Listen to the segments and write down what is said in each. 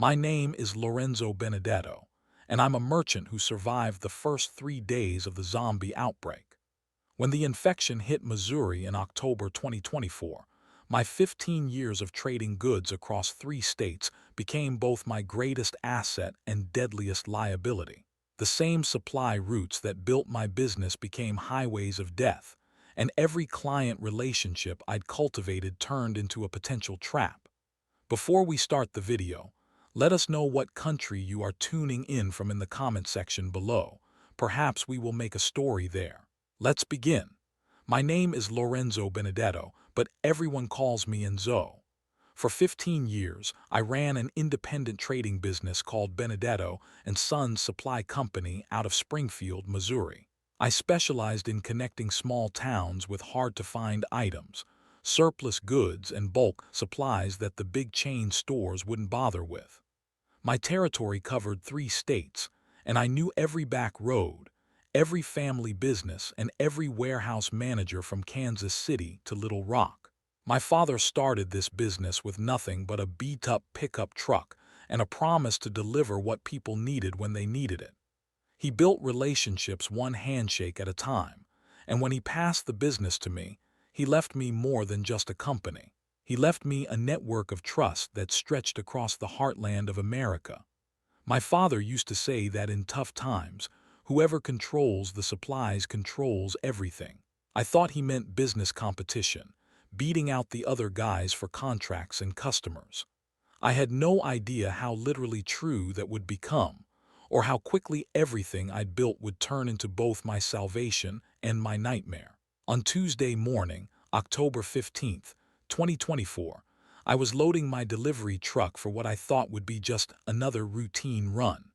My name is Lorenzo Benedetto, and I'm a merchant who survived the first 3 days of the zombie outbreak. When the infection hit Missouri in October 2024, my 15 years of trading goods across 3 states became both my greatest asset and deadliest liability. The same supply routes that built my business became highways of death, and every client relationship I'd cultivated turned into a potential trap. Before we start the video, let us know what country you are tuning in from in the comment section below. Perhaps we will make a story there. Let's begin. My name is Lorenzo Benedetto, but everyone calls me Enzo. For 15 years, I ran an independent trading business called Benedetto and Sons Supply Company out of Springfield, Missouri. I specialized in connecting small towns with hard-to-find items, surplus goods, and bulk supplies that the big chain stores wouldn't bother with. My territory covered 3 states, and I knew every back road, every family business, and every warehouse manager from Kansas City to Little Rock. My father started this business with nothing but a beat-up pickup truck and a promise to deliver what people needed when they needed it. He built relationships one handshake at a time, and when he passed the business to me, he left me more than just a company. He left me a network of trust that stretched across the heartland of America. My father used to say that in tough times, whoever controls the supplies controls everything. I thought he meant business competition, beating out the other guys for contracts and customers. I had no idea how literally true that would become, or how quickly everything I'd built would turn into both my salvation and my nightmare. On Tuesday morning, October 15th, 2024, I was loading my delivery truck for what I thought would be just another routine run.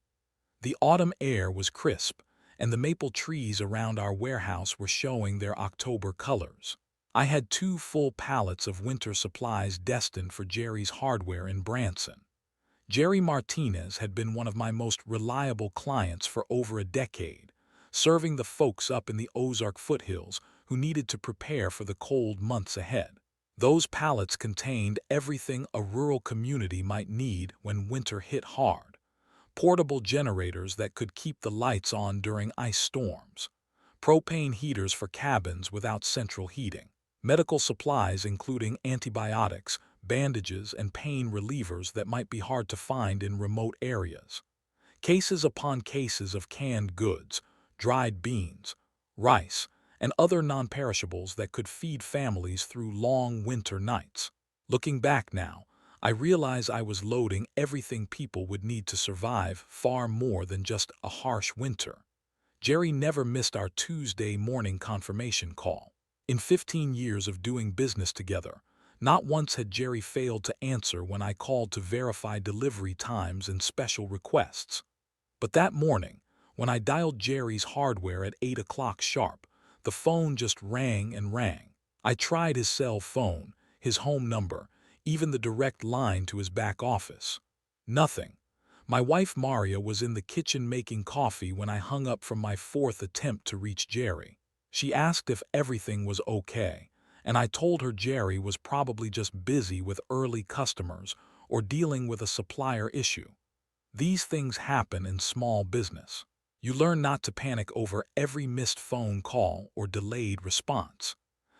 The autumn air was crisp, and the maple trees around our warehouse were showing their October colors. I had 2 full pallets of winter supplies destined for Jerry's Hardware in Branson. Jerry Martinez had been one of my most reliable clients for over a decade, serving the folks up in the Ozark foothills who needed to prepare for the cold months ahead. Those pallets contained everything a rural community might need when winter hit hard: portable generators that could keep the lights on during ice storms, propane heaters for cabins without central heating, medical supplies including antibiotics, bandages, and pain relievers that might be hard to find in remote areas, cases upon cases of canned goods, dried beans, rice, and other non-perishables that could feed families through long winter nights. Looking back now, I realize I was loading everything people would need to survive far more than just a harsh winter. Jerry never missed our Tuesday morning confirmation call. In 15 years of doing business together, not once had Jerry failed to answer when I called to verify delivery times and special requests. But that morning, when I dialed Jerry's Hardware at 8 o'clock sharp, the phone just rang and rang. I tried his cell phone, his home number, even the direct line to his back office. Nothing. My wife Maria was in the kitchen making coffee when I hung up from my 4th attempt to reach Jerry. She asked if everything was okay, and I told her Jerry was probably just busy with early customers or dealing with a supplier issue. These things happen in small business. You learn not to panic over every missed phone call or delayed response.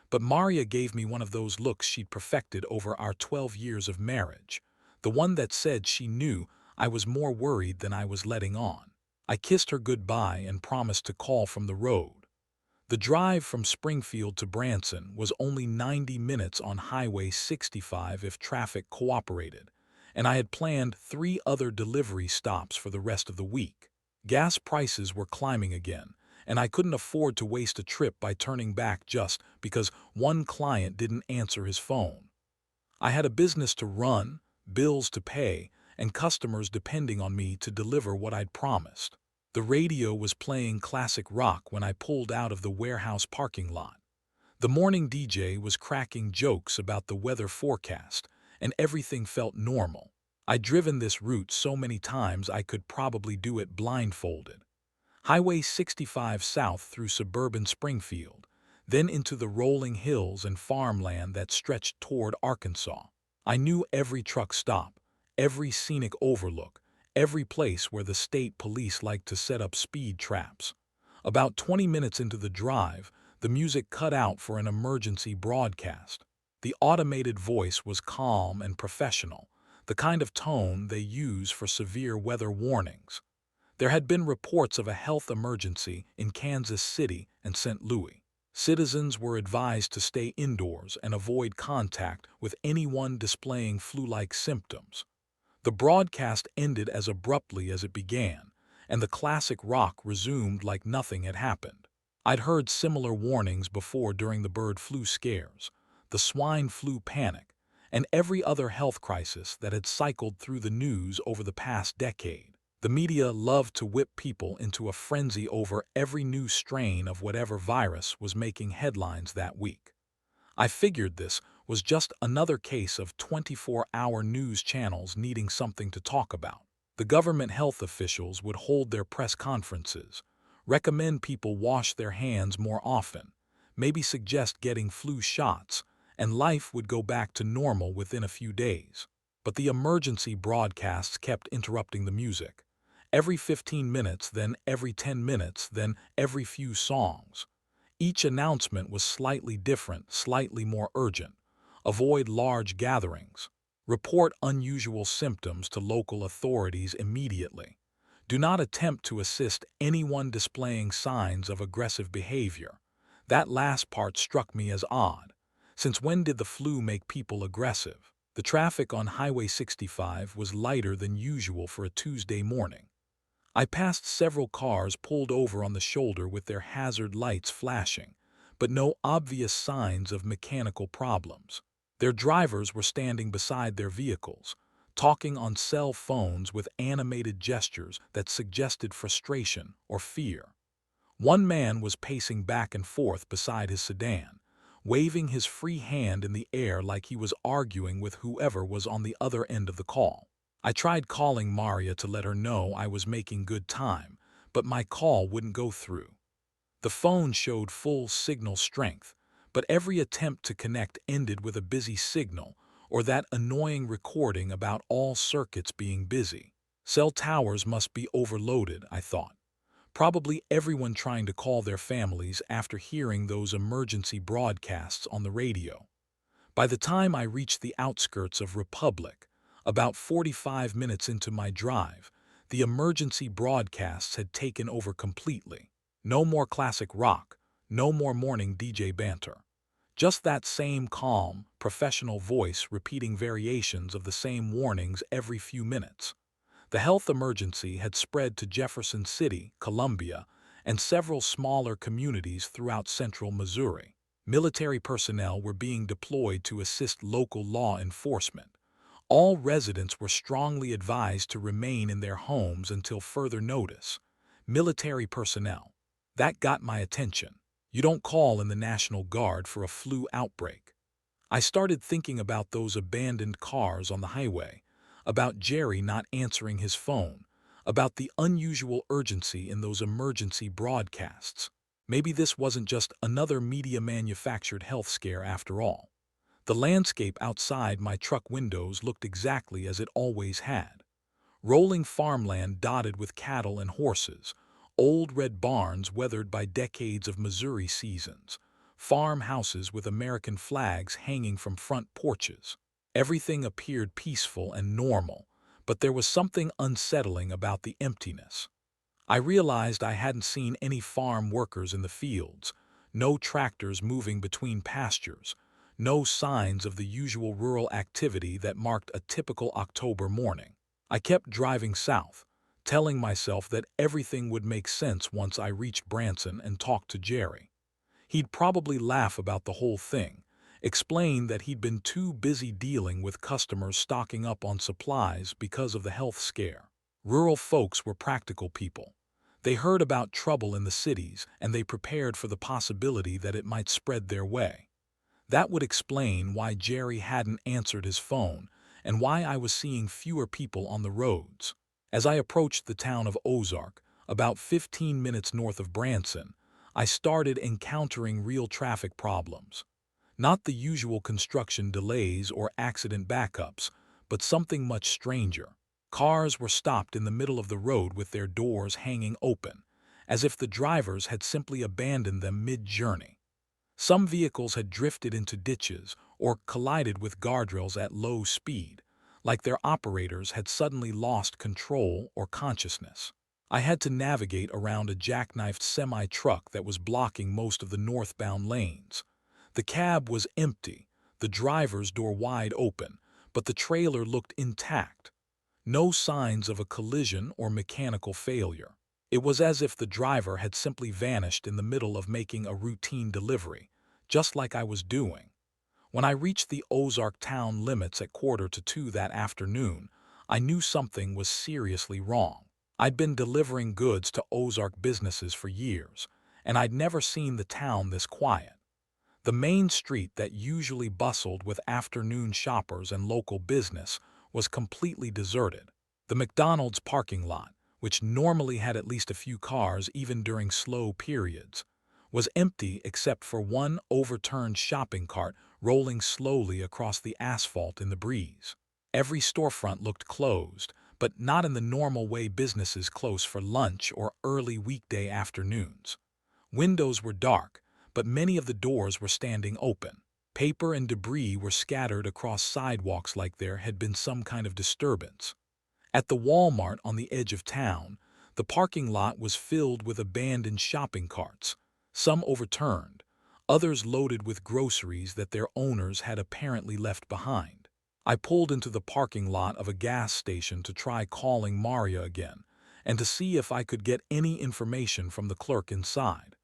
But Maria gave me one of those looks she'd perfected over our 12 years of marriage, the one that said she knew I was more worried than I was letting on. I kissed her goodbye and promised to call from the road. The drive from Springfield to Branson was only 90 minutes on Highway 65 if traffic cooperated, and I had planned 3 other delivery stops for the rest of the week. Gas prices were climbing again, and I couldn't afford to waste a trip by turning back just because one client didn't answer his phone. I had a business to run, bills to pay, and customers depending on me to deliver what I'd promised. The radio was playing classic rock when I pulled out of the warehouse parking lot. The morning DJ was cracking jokes about the weather forecast, and everything felt normal. I'd driven this route so many times I could probably do it blindfolded. Highway 65 south through suburban Springfield, then into the rolling hills and farmland that stretched toward Arkansas. I knew every truck stop, every scenic overlook, every place where the state police like to set up speed traps. About 20 minutes into the drive, the music cut out for an emergency broadcast. The automated voice was calm and professional, the kind of tone they use for severe weather warnings. There had been reports of a health emergency in Kansas City and St. Louis. Citizens were advised to stay indoors and avoid contact with anyone displaying flu-like symptoms. The broadcast ended as abruptly as it began, and the classic rock resumed like nothing had happened. I'd heard similar warnings before during the bird flu scares, the swine flu panic, and every other health crisis that had cycled through the news over the past decade. The media loved to whip people into a frenzy over every new strain of whatever virus was making headlines that week. I figured this was just another case of 24-hour news channels needing something to talk about. The government health officials would hold their press conferences, recommend people wash their hands more often, maybe suggest getting flu shots, and life would go back to normal within a few days. But the emergency broadcasts kept interrupting the music. Every 15 minutes, then every 10 minutes, then every few songs. Each announcement was slightly different, slightly more urgent. Avoid large gatherings. Report unusual symptoms to local authorities immediately. Do not attempt to assist anyone displaying signs of aggressive behavior. That last part struck me as odd. Since when did the flu make people aggressive? The traffic on Highway 65 was lighter than usual for a Tuesday morning. I passed several cars pulled over on the shoulder with their hazard lights flashing, but no obvious signs of mechanical problems. Their drivers were standing beside their vehicles, talking on cell phones with animated gestures that suggested frustration or fear. One man was pacing back and forth beside his sedan, waving his free hand in the air like he was arguing with whoever was on the other end of the call. I tried calling Maria to let her know I was making good time, but my call wouldn't go through. The phone showed full signal strength, but every attempt to connect ended with a busy signal or that annoying recording about all circuits being busy. Cell towers must be overloaded, I thought. Probably everyone trying to call their families after hearing those emergency broadcasts on the radio. By the time I reached the outskirts of Republic, about 45 minutes into my drive, the emergency broadcasts had taken over completely. No more classic rock, no more morning DJ banter. Just that same calm, professional voice repeating variations of the same warnings every few minutes. The health emergency had spread to Jefferson City, Columbia, and several smaller communities throughout central Missouri. Military personnel were being deployed to assist local law enforcement. All residents were strongly advised to remain in their homes until further notice. Military personnel. That got my attention. You don't call in the National Guard for a flu outbreak. I started thinking about those abandoned cars on the highway, about Jerry not answering his phone, about the unusual urgency in those emergency broadcasts. Maybe this wasn't just another media-manufactured health scare after all. The landscape outside my truck windows looked exactly as it always had. Rolling farmland dotted with cattle and horses, old red barns weathered by decades of Missouri seasons, farmhouses with American flags hanging from front porches. Everything appeared peaceful and normal, but there was something unsettling about the emptiness. I realized I hadn't seen any farm workers in the fields, no tractors moving between pastures, no signs of the usual rural activity that marked a typical October morning. I kept driving south, telling myself that everything would make sense once I reached Branson and talked to Jerry. He'd probably laugh about the whole thing, explain that he'd been too busy dealing with customers stocking up on supplies because of the health scare. Rural folks were practical people. They heard about trouble in the cities and they prepared for the possibility that it might spread their way. That would explain why Jerry hadn't answered his phone and why I was seeing fewer people on the roads. As I approached the town of Ozark, about 15 minutes north of Branson, I started encountering real traffic problems. Not the usual construction delays or accident backups, but something much stranger. Cars were stopped in the middle of the road with their doors hanging open, as if the drivers had simply abandoned them mid-journey. Some vehicles had drifted into ditches or collided with guardrails at low speed, like their operators had suddenly lost control or consciousness. I had to navigate around a jackknifed semi-truck that was blocking most of the northbound lanes. The cab was empty, the driver's door wide open, but the trailer looked intact. No signs of a collision or mechanical failure. It was as if the driver had simply vanished in the middle of making a routine delivery, just like I was doing. When I reached the Ozark town limits at 1:45 that afternoon, I knew something was seriously wrong. I'd been delivering goods to Ozark businesses for years, and I'd never seen the town this quiet. The main street that usually bustled with afternoon shoppers and local business was completely deserted. The McDonald's parking lot, which normally had at least a few cars even during slow periods, was empty except for one overturned shopping cart rolling slowly across the asphalt in the breeze. Every storefront looked closed, but not in the normal way businesses close for lunch or early weekday afternoons. Windows were dark, but many of the doors were standing open. Paper and debris were scattered across sidewalks like there had been some kind of disturbance. At the Walmart on the edge of town, the parking lot was filled with abandoned shopping carts, some overturned, others loaded with groceries that their owners had apparently left behind. I pulled into the parking lot of a gas station to try calling Maria again and to see if I could get any information from the clerk inside.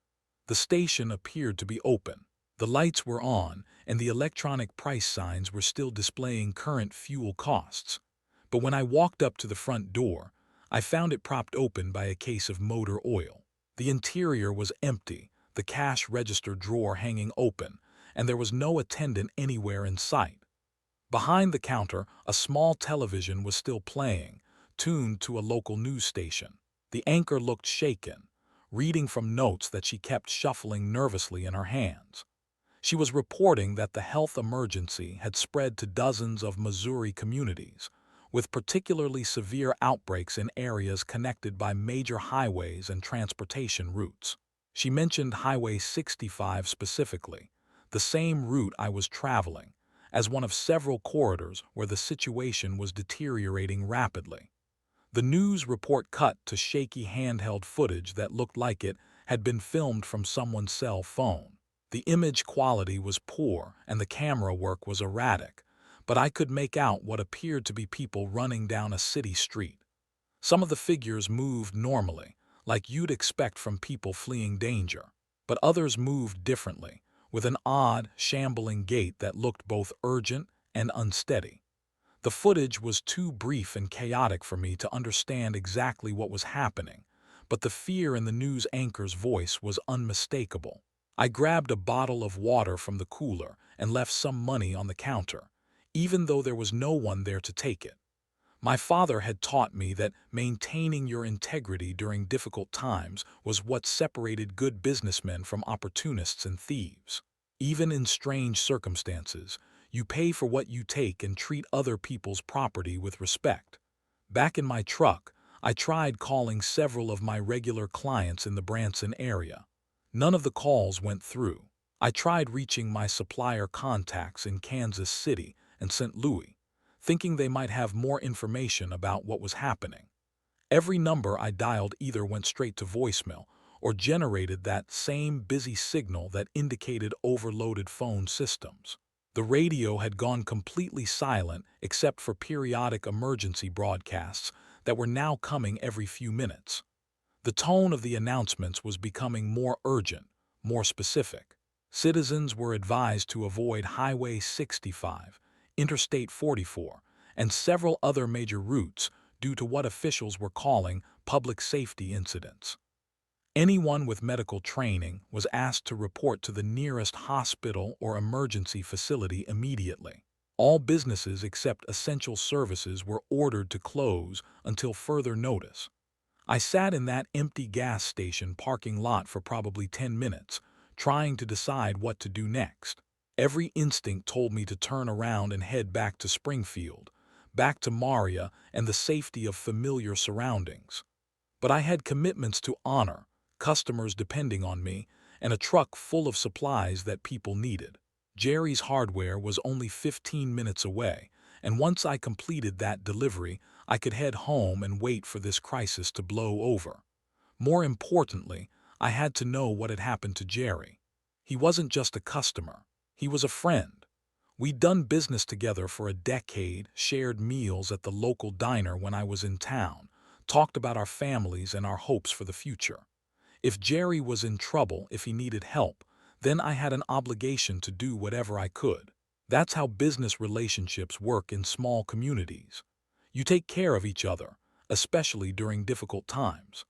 The station appeared to be open. The lights were on, and the electronic price signs were still displaying current fuel costs. But when I walked up to the front door, I found it propped open by a case of motor oil. The interior was empty, the cash register drawer hanging open, and there was no attendant anywhere in sight. Behind the counter, a small television was still playing, tuned to a local news station. The anchor looked shaken, reading from notes that she kept shuffling nervously in her hands. She was reporting that the health emergency had spread to dozens of Missouri communities, with particularly severe outbreaks in areas connected by major highways and transportation routes. She mentioned Highway 65 specifically, the same route I was traveling, as one of several corridors where the situation was deteriorating rapidly. The news report cut to shaky handheld footage that looked like it had been filmed from someone's cell phone. The image quality was poor and the camera work was erratic, but I could make out what appeared to be people running down a city street. Some of the figures moved normally, like you'd expect from people fleeing danger, but others moved differently, with an odd, shambling gait that looked both urgent and unsteady. The footage was too brief and chaotic for me to understand exactly what was happening, but the fear in the news anchor's voice was unmistakable. I grabbed a bottle of water from the cooler and left some money on the counter, even though there was no one there to take it. My father had taught me that maintaining your integrity during difficult times was what separated good businessmen from opportunists and thieves. Even in strange circumstances, you pay for what you take and treat other people's property with respect. Back in my truck, I tried calling several of my regular clients in the Branson area. None of the calls went through. I tried reaching my supplier contacts in Kansas City and St. Louis, thinking they might have more information about what was happening. Every number I dialed either went straight to voicemail or generated that same busy signal that indicated overloaded phone systems. The radio had gone completely silent except for periodic emergency broadcasts that were now coming every few minutes. The tone of the announcements was becoming more urgent, more specific. Citizens were advised to avoid Highway 65, Interstate 44, and several other major routes due to what officials were calling public safety incidents. Anyone with medical training was asked to report to the nearest hospital or emergency facility immediately. All businesses except essential services were ordered to close until further notice. I sat in that empty gas station parking lot for probably 10 minutes, trying to decide what to do next. Every instinct told me to turn around and head back to Springfield, back to Maria and the safety of familiar surroundings. But I had commitments to honor, customers depending on me, and a truck full of supplies that people needed. Jerry's Hardware was only 15 minutes away, and once I completed that delivery, I could head home and wait for this crisis to blow over. More importantly, I had to know what had happened to Jerry. He wasn't just a customer. He was a friend. We'd done business together for a decade, shared meals at the local diner when I was in town, talked about our families and our hopes for the future. If Jerry was in trouble, if he needed help, then I had an obligation to do whatever I could. That's how business relationships work in small communities. You take care of each other, especially during difficult times.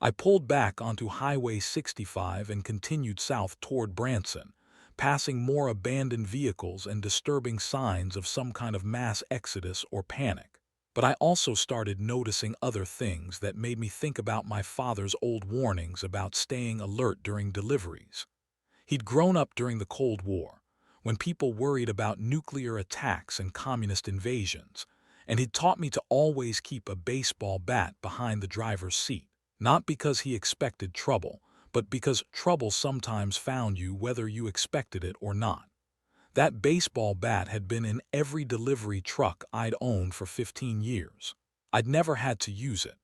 I pulled back onto Highway 65 and continued south toward Branson, passing more abandoned vehicles and disturbing signs of some kind of mass exodus or panic. But I also started noticing other things that made me think about my father's old warnings about staying alert during deliveries. He'd grown up during the Cold War, when people worried about nuclear attacks and communist invasions, and he'd taught me to always keep a baseball bat behind the driver's seat. Not because he expected trouble, but because trouble sometimes found you whether you expected it or not. That baseball bat had been in every delivery truck I'd owned for 15 years. I'd never had to use it,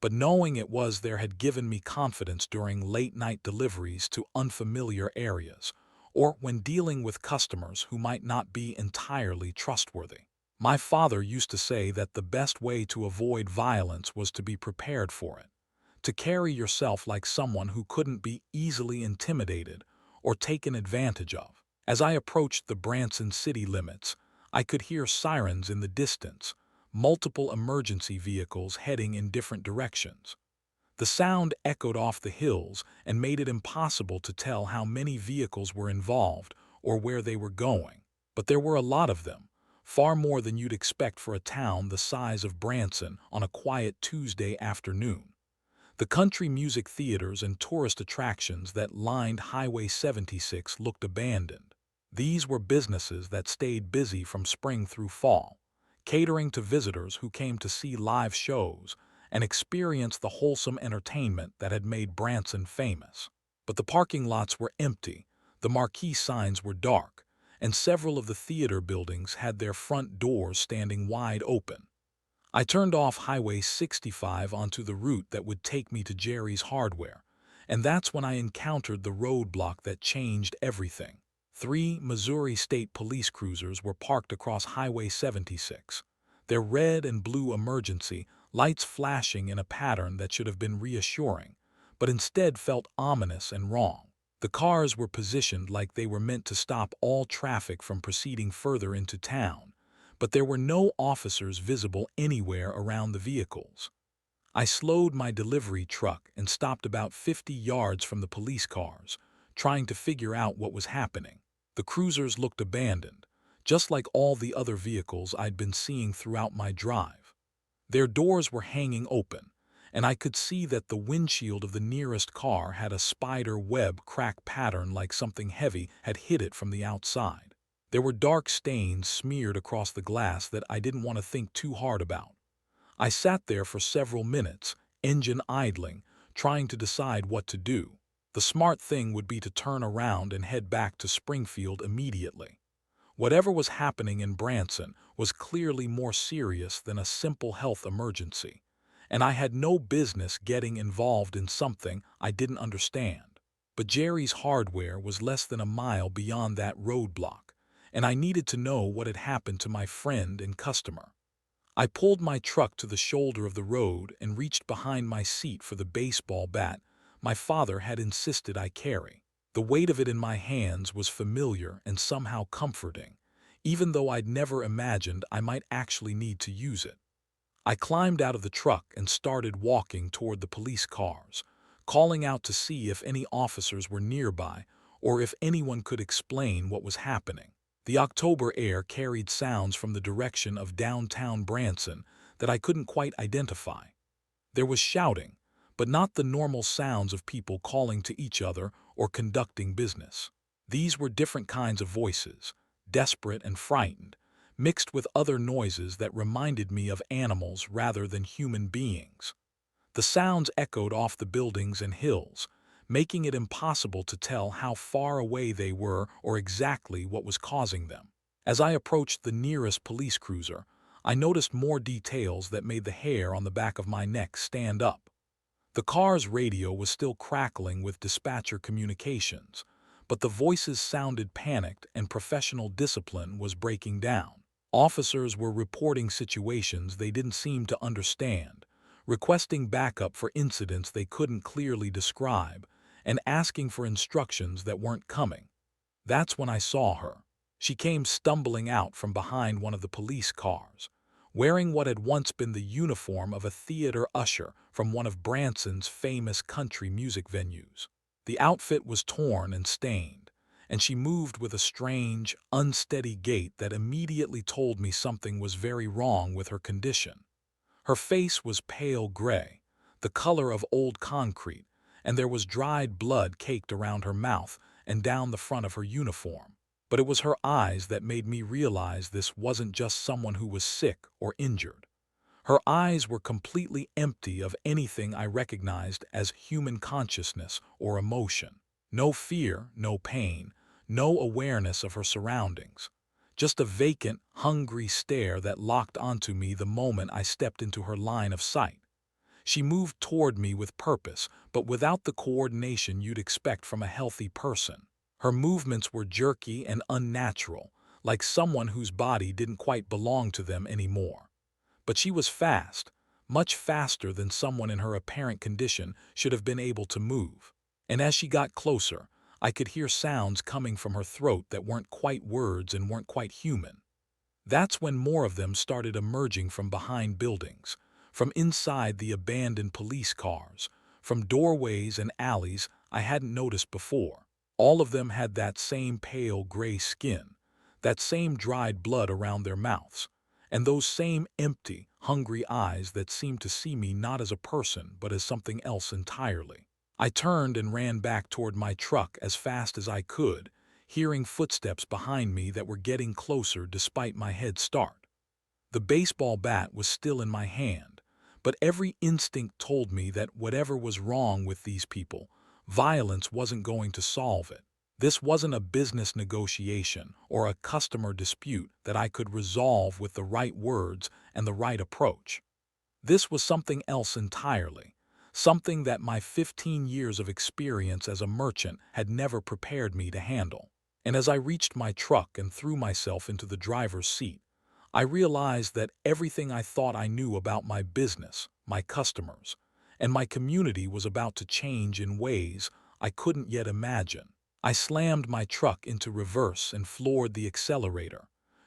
but knowing it was there had given me confidence during late-night deliveries to unfamiliar areas, or when dealing with customers who might not be entirely trustworthy. My father used to say that the best way to avoid violence was to be prepared for it, to carry yourself like someone who couldn't be easily intimidated or taken advantage of. As I approached the Branson city limits, I could hear sirens in the distance, multiple emergency vehicles heading in different directions. The sound echoed off the hills and made it impossible to tell how many vehicles were involved or where they were going. But there were a lot of them, far more than you'd expect for a town the size of Branson on a quiet Tuesday afternoon. The country music theaters and tourist attractions that lined Highway 76 looked abandoned. These were businesses that stayed busy from spring through fall, catering to visitors who came to see live shows and experience the wholesome entertainment that had made Branson famous. But the parking lots were empty, the marquee signs were dark, and several of the theater buildings had their front doors standing wide open. I turned off Highway 65 onto the route that would take me to Jerry's Hardware, and that's when I encountered the roadblock that changed everything. 3 Missouri State Police cruisers were parked across Highway 76, their red and blue emergency lights flashing in a pattern that should have been reassuring, but instead felt ominous and wrong. The cars were positioned like they were meant to stop all traffic from proceeding further into town, but there were no officers visible anywhere around the vehicles. I slowed my delivery truck and stopped about 50 yards from the police cars, trying to figure out what was happening. The cruisers looked abandoned, just like all the other vehicles I'd been seeing throughout my drive. Their doors were hanging open, and I could see that the windshield of the nearest car had a spider web crack pattern like something heavy had hit it from the outside. There were dark stains smeared across the glass that I didn't want to think too hard about. I sat there for several minutes, engine idling, trying to decide what to do. The smart thing would be to turn around and head back to Springfield immediately. Whatever was happening in Branson was clearly more serious than a simple health emergency, and I had no business getting involved in something I didn't understand. But Jerry's Hardware was less than a mile beyond that roadblock, and I needed to know what had happened to my friend and customer. I pulled my truck to the shoulder of the road and reached behind my seat for the baseball bat my father had insisted I carry. The weight of it in my hands was familiar and somehow comforting, even though I'd never imagined I might actually need to use it. I climbed out of the truck and started walking toward the police cars, calling out to see if any officers were nearby or if anyone could explain what was happening. The October air carried sounds from the direction of downtown Branson that I couldn't quite identify. There was shouting, but not the normal sounds of people calling to each other or conducting business. These were different kinds of voices, desperate and frightened, mixed with other noises that reminded me of animals rather than human beings. The sounds echoed off the buildings and hills, making it impossible to tell how far away they were or exactly what was causing them. As I approached the nearest police cruiser, I noticed more details that made the hair on the back of my neck stand up. The car's radio was still crackling with dispatcher communications, but the voices sounded panicked and professional discipline was breaking down. Officers were reporting situations they didn't seem to understand, requesting backup for incidents they couldn't clearly describe, and asking for instructions that weren't coming. That's when I saw her. She came stumbling out from behind one of the police cars, wearing what had once been the uniform of a theater usher from one of Branson's famous country music venues. The outfit was torn and stained, and she moved with a strange, unsteady gait that immediately told me something was very wrong with her condition. Her face was pale gray, the color of old concrete, and there was dried blood caked around her mouth and down the front of her uniform. But it was her eyes that made me realize this wasn't just someone who was sick or injured. Her eyes were completely empty of anything I recognized as human consciousness or emotion. No fear, no pain, no awareness of her surroundings. Just a vacant, hungry stare that locked onto me the moment I stepped into her line of sight. She moved toward me with purpose, but without the coordination you'd expect from a healthy person. Her movements were jerky and unnatural, like someone whose body didn't quite belong to them anymore. But she was fast, much faster than someone in her apparent condition should have been able to move. And as she got closer, I could hear sounds coming from her throat that weren't quite words and weren't quite human. That's when more of them started emerging from behind buildings, from inside the abandoned police cars, from doorways and alleys I hadn't noticed before. All of them had that same pale gray skin, that same dried blood around their mouths, and those same empty, hungry eyes that seemed to see me not as a person but as something else entirely. I turned and ran back toward my truck as fast as I could, hearing footsteps behind me that were getting closer despite my head start. The baseball bat was still in my hand, but every instinct told me that whatever was wrong with these people, violence wasn't going to solve it. This wasn't a business negotiation or a customer dispute that I could resolve with the right words and the right approach. This was something else entirely, something that my 15 years of experience as a merchant had never prepared me to handle. And as I reached my truck and threw myself into the driver's seat, I realized that everything I thought I knew about my business, my customers, and my community was about to change in ways I couldn't yet imagine. I slammed my truck into reverse and floored the accelerator,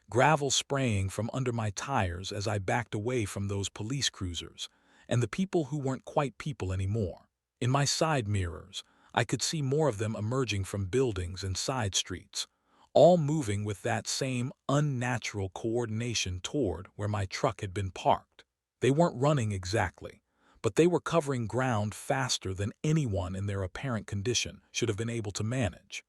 gravel spraying from under my tires as I backed away from those police cruisers and the people who weren't quite people anymore. In my side mirrors, I could see more of them emerging from buildings and side streets, all moving with that same unnatural coordination toward where my truck had been parked. They weren't running exactly, but they were covering ground faster than anyone in their apparent condition should have been able to manage.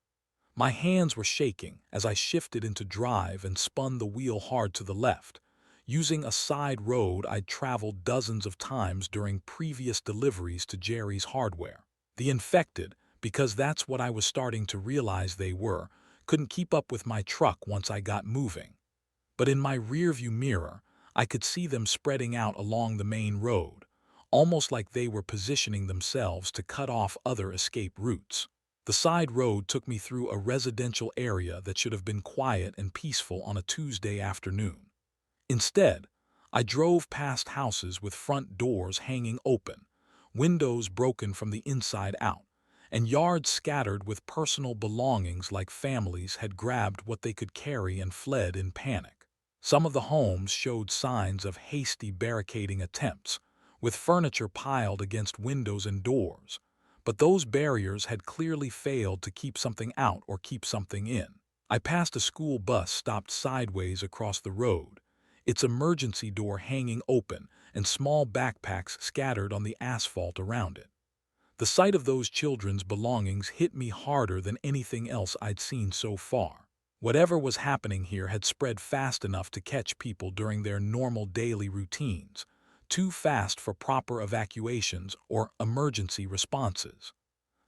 My hands were shaking as I shifted into drive and spun the wheel hard to the left, using a side road I'd traveled dozens of times during previous deliveries to Jerry's Hardware. The infected, because that's what I was starting to realize they were, couldn't keep up with my truck once I got moving. But in my rearview mirror, I could see them spreading out along the main road, almost like they were positioning themselves to cut off other escape routes. The side road took me through a residential area that should have been quiet and peaceful on a Tuesday afternoon. Instead, I drove past houses with front doors hanging open, windows broken from the inside out, and yards scattered with personal belongings like families had grabbed what they could carry and fled in panic. Some of the homes showed signs of hasty barricading attempts, with furniture piled against windows and doors, but those barriers had clearly failed to keep something out or keep something in. I passed a school bus stopped sideways across the road, its emergency door hanging open and small backpacks scattered on the asphalt around it. The sight of those children's belongings hit me harder than anything else I'd seen so far. Whatever was happening here had spread fast enough to catch people during their normal daily routines, too fast for proper evacuations or emergency responses.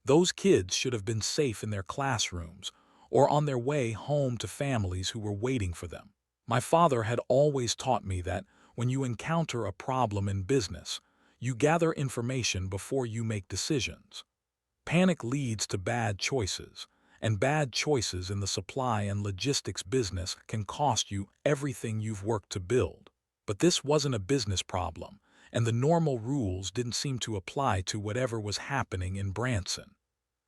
Those kids should have been safe in their classrooms or on their way home to families who were waiting for them. My father had always taught me that when you encounter a problem in business, you gather information before you make decisions. Panic leads to bad choices, and bad choices in the supply and logistics business can cost you everything you've worked to build. But this wasn't a business problem, and the normal rules didn't seem to apply to whatever was happening in Branson.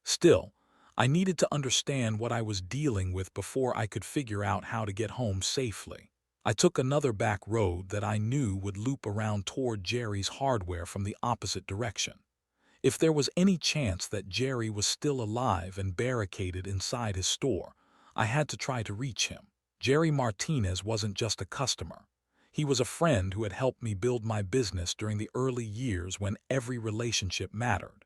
Still, I needed to understand what I was dealing with before I could figure out how to get home safely. I took another back road that I knew would loop around toward Jerry's hardware from the opposite direction. If there was any chance that Jerry was still alive and barricaded inside his store, I had to try to reach him. Jerry Martinez wasn't just a customer. He was a friend who had helped me build my business during the early years when every relationship mattered.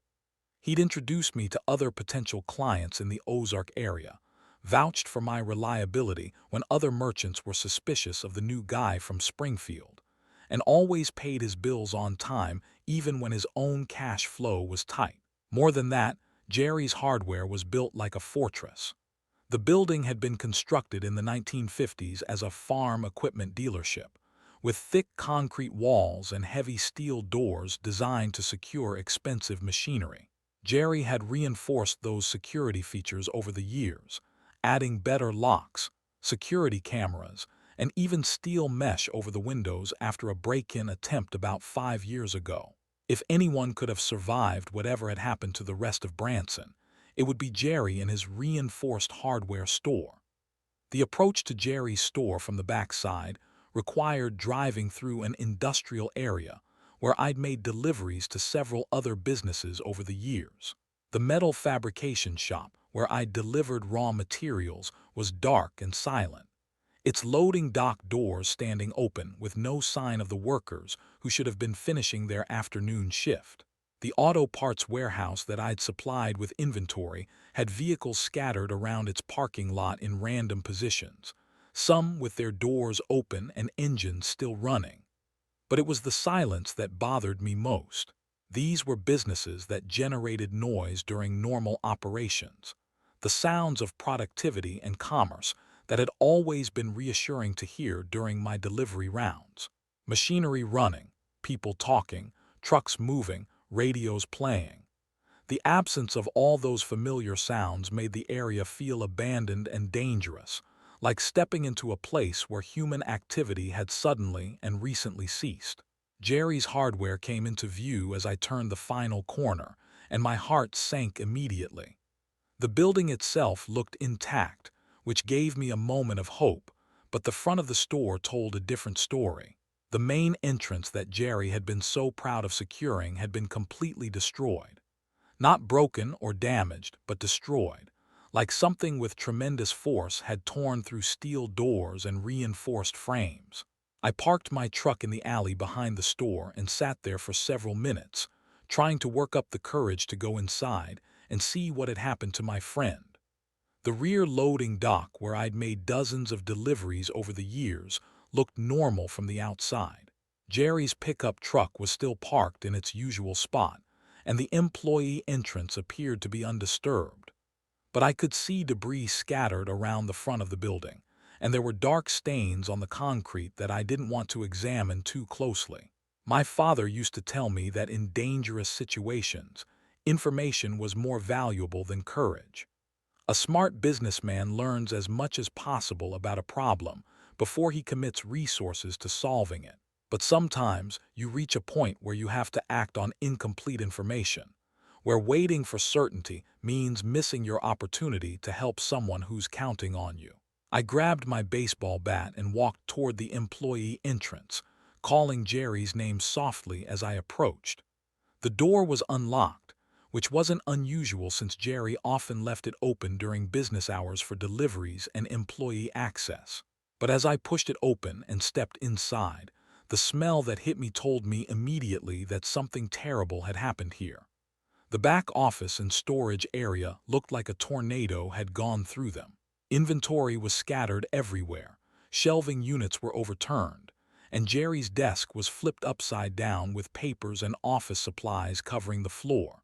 He'd introduced me to other potential clients in the Ozark area, vouched for my reliability when other merchants were suspicious of the new guy from Springfield, and always paid his bills on time even when his own cash flow was tight. More than that, Jerry's hardware was built like a fortress. The building had been constructed in the 1950s as a farm equipment dealership, with thick concrete walls and heavy steel doors designed to secure expensive machinery. Jerry had reinforced those security features over the years, adding better locks, security cameras, and even steel mesh over the windows after a break-in attempt about 5 years ago. If anyone could have survived whatever had happened to the rest of Branson, it would be Jerry and his reinforced hardware store. The approach to Jerry's store from the backside required driving through an industrial area where I'd made deliveries to several other businesses over the years. The metal fabrication shop where I'd delivered raw materials was dark and silent, its loading dock doors standing open with no sign of the workers who should have been finishing their afternoon shift. The auto parts warehouse that I'd supplied with inventory had vehicles scattered around its parking lot in random positions, some with their doors open and engines still running. But it was the silence that bothered me most. These were businesses that generated noise during normal operations, the sounds of productivity and commerce that had always been reassuring to hear during my delivery rounds. Machinery running, people talking, trucks moving, radios playing. The absence of all those familiar sounds made the area feel abandoned and dangerous, like stepping into a place where human activity had suddenly and recently ceased. Jerry's hardware came into view as I turned the final corner, and my heart sank immediately. The building itself looked intact, which gave me a moment of hope, but the front of the store told a different story. The main entrance that Jerry had been so proud of securing had been completely destroyed. Not broken or damaged, but destroyed, like something with tremendous force had torn through steel doors and reinforced frames. I parked my truck in the alley behind the store and sat there for several minutes, trying to work up the courage to go inside and see what had happened to my friend. The rear loading dock, where I'd made dozens of deliveries over the years, looked normal from the outside. Jerry's pickup truck was still parked in its usual spot, and the employee entrance appeared to be undisturbed. But I could see debris scattered around the front of the building, and there were dark stains on the concrete that I didn't want to examine too closely. My father used to tell me that in dangerous situations, information was more valuable than courage. A smart businessman learns as much as possible about a problem before he commits resources to solving it. But sometimes you reach a point where you have to act on incomplete information, where waiting for certainty means missing your opportunity to help someone who's counting on you. I grabbed my baseball bat and walked toward the employee entrance, calling Jerry's name softly as I approached. The door was unlocked, which wasn't unusual since Jerry often left it open during business hours for deliveries and employee access. But as I pushed it open and stepped inside, the smell that hit me told me immediately that something terrible had happened here. The back office and storage area looked like a tornado had gone through them. Inventory was scattered everywhere, shelving units were overturned, and Jerry's desk was flipped upside down with papers and office supplies covering the floor.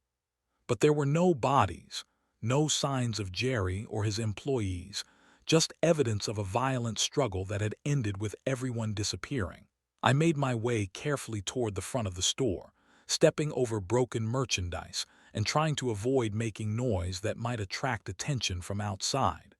But there were no bodies, no signs of Jerry or his employees, just evidence of a violent struggle that had ended with everyone disappearing. I made my way carefully toward the front of the store, stepping over broken merchandise and trying to avoid making noise that might attract attention from outside.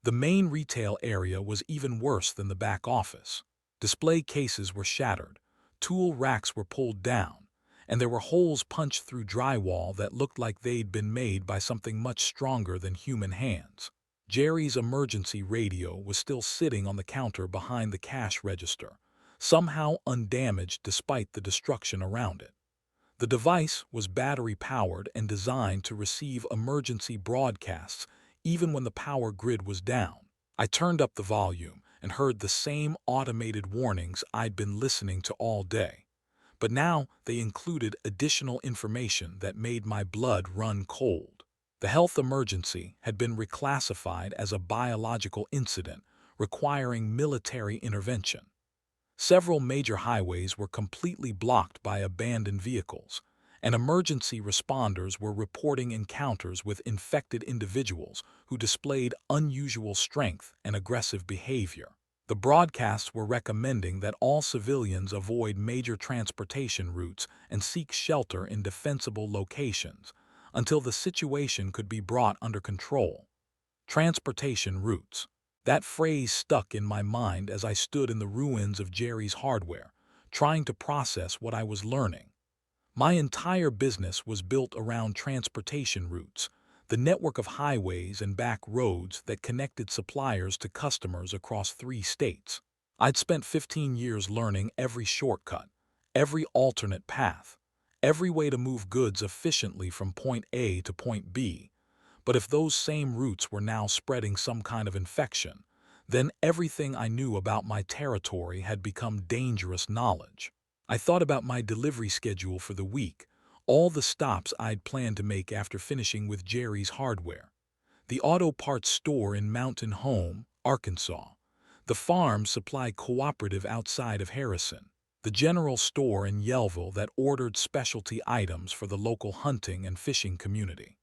The main retail area was even worse than the back office. Display cases were shattered, tool racks were pulled down, and there were holes punched through drywall that looked like they'd been made by something much stronger than human hands. Jerry's emergency radio was still sitting on the counter behind the cash register, somehow undamaged despite the destruction around it. The device was battery-powered and designed to receive emergency broadcasts even when the power grid was down. I turned up the volume and heard the same automated warnings I'd been listening to all day. But now they included additional information that made my blood run cold. The health emergency had been reclassified as a biological incident requiring military intervention. Several major highways were completely blocked by abandoned vehicles, and emergency responders were reporting encounters with infected individuals who displayed unusual strength and aggressive behavior. The broadcasts were recommending that all civilians avoid major transportation routes and seek shelter in defensible locations until the situation could be brought under control. Transportation routes. That phrase stuck in my mind as I stood in the ruins of Jerry's hardware, trying to process what I was learning. My entire business was built around transportation routes, the network of highways and back roads that connected suppliers to customers across 3 states. I'd spent 15 years learning every shortcut, every alternate path, every way to move goods efficiently from point A to point B. But if those same routes were now spreading some kind of infection, then everything I knew about my territory had become dangerous knowledge. I thought about my delivery schedule for the week, all the stops I'd planned to make after finishing with Jerry's hardware. The auto parts store in Mountain Home, Arkansas. The farm supply cooperative outside of Harrison. The general store in Yellville that ordered specialty items for the local hunting and fishing community.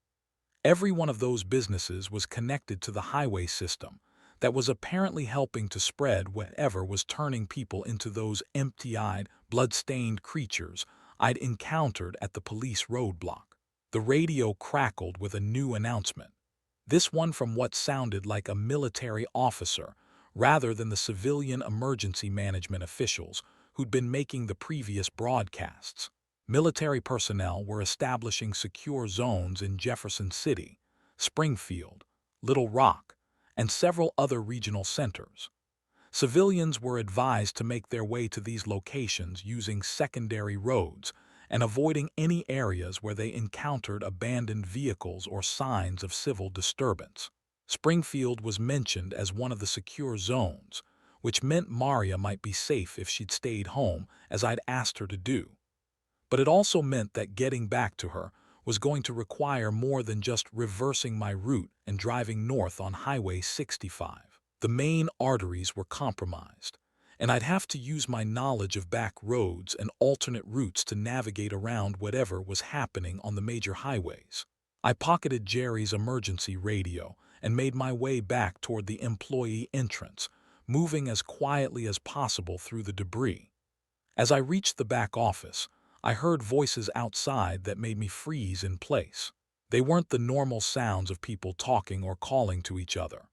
Every one of those businesses was connected to the highway system that was apparently helping to spread whatever was turning people into those empty-eyed, blood-stained creatures I'd encountered at the police roadblock. The radio crackled with a new announcement, this one from what sounded like a military officer rather than the civilian emergency management officials who'd been making the previous broadcasts. Military personnel were establishing secure zones in Jefferson City, Springfield, Little Rock, and several other regional centers. Civilians were advised to make their way to these locations using secondary roads and avoiding any areas where they encountered abandoned vehicles or signs of civil disturbance. Springfield was mentioned as one of the secure zones, which meant Maria might be safe if she'd stayed home, as I'd asked her to do. But it also meant that getting back to her was going to require more than just reversing my route and driving north on Highway 65. The main arteries were compromised, and I'd have to use my knowledge of back roads and alternate routes to navigate around whatever was happening on the major highways. I pocketed Jerry's emergency radio and made my way back toward the employee entrance, moving as quietly as possible through the debris. As I reached the back office, I heard voices outside that made me freeze in place. They weren't the normal sounds of people talking or calling to each other.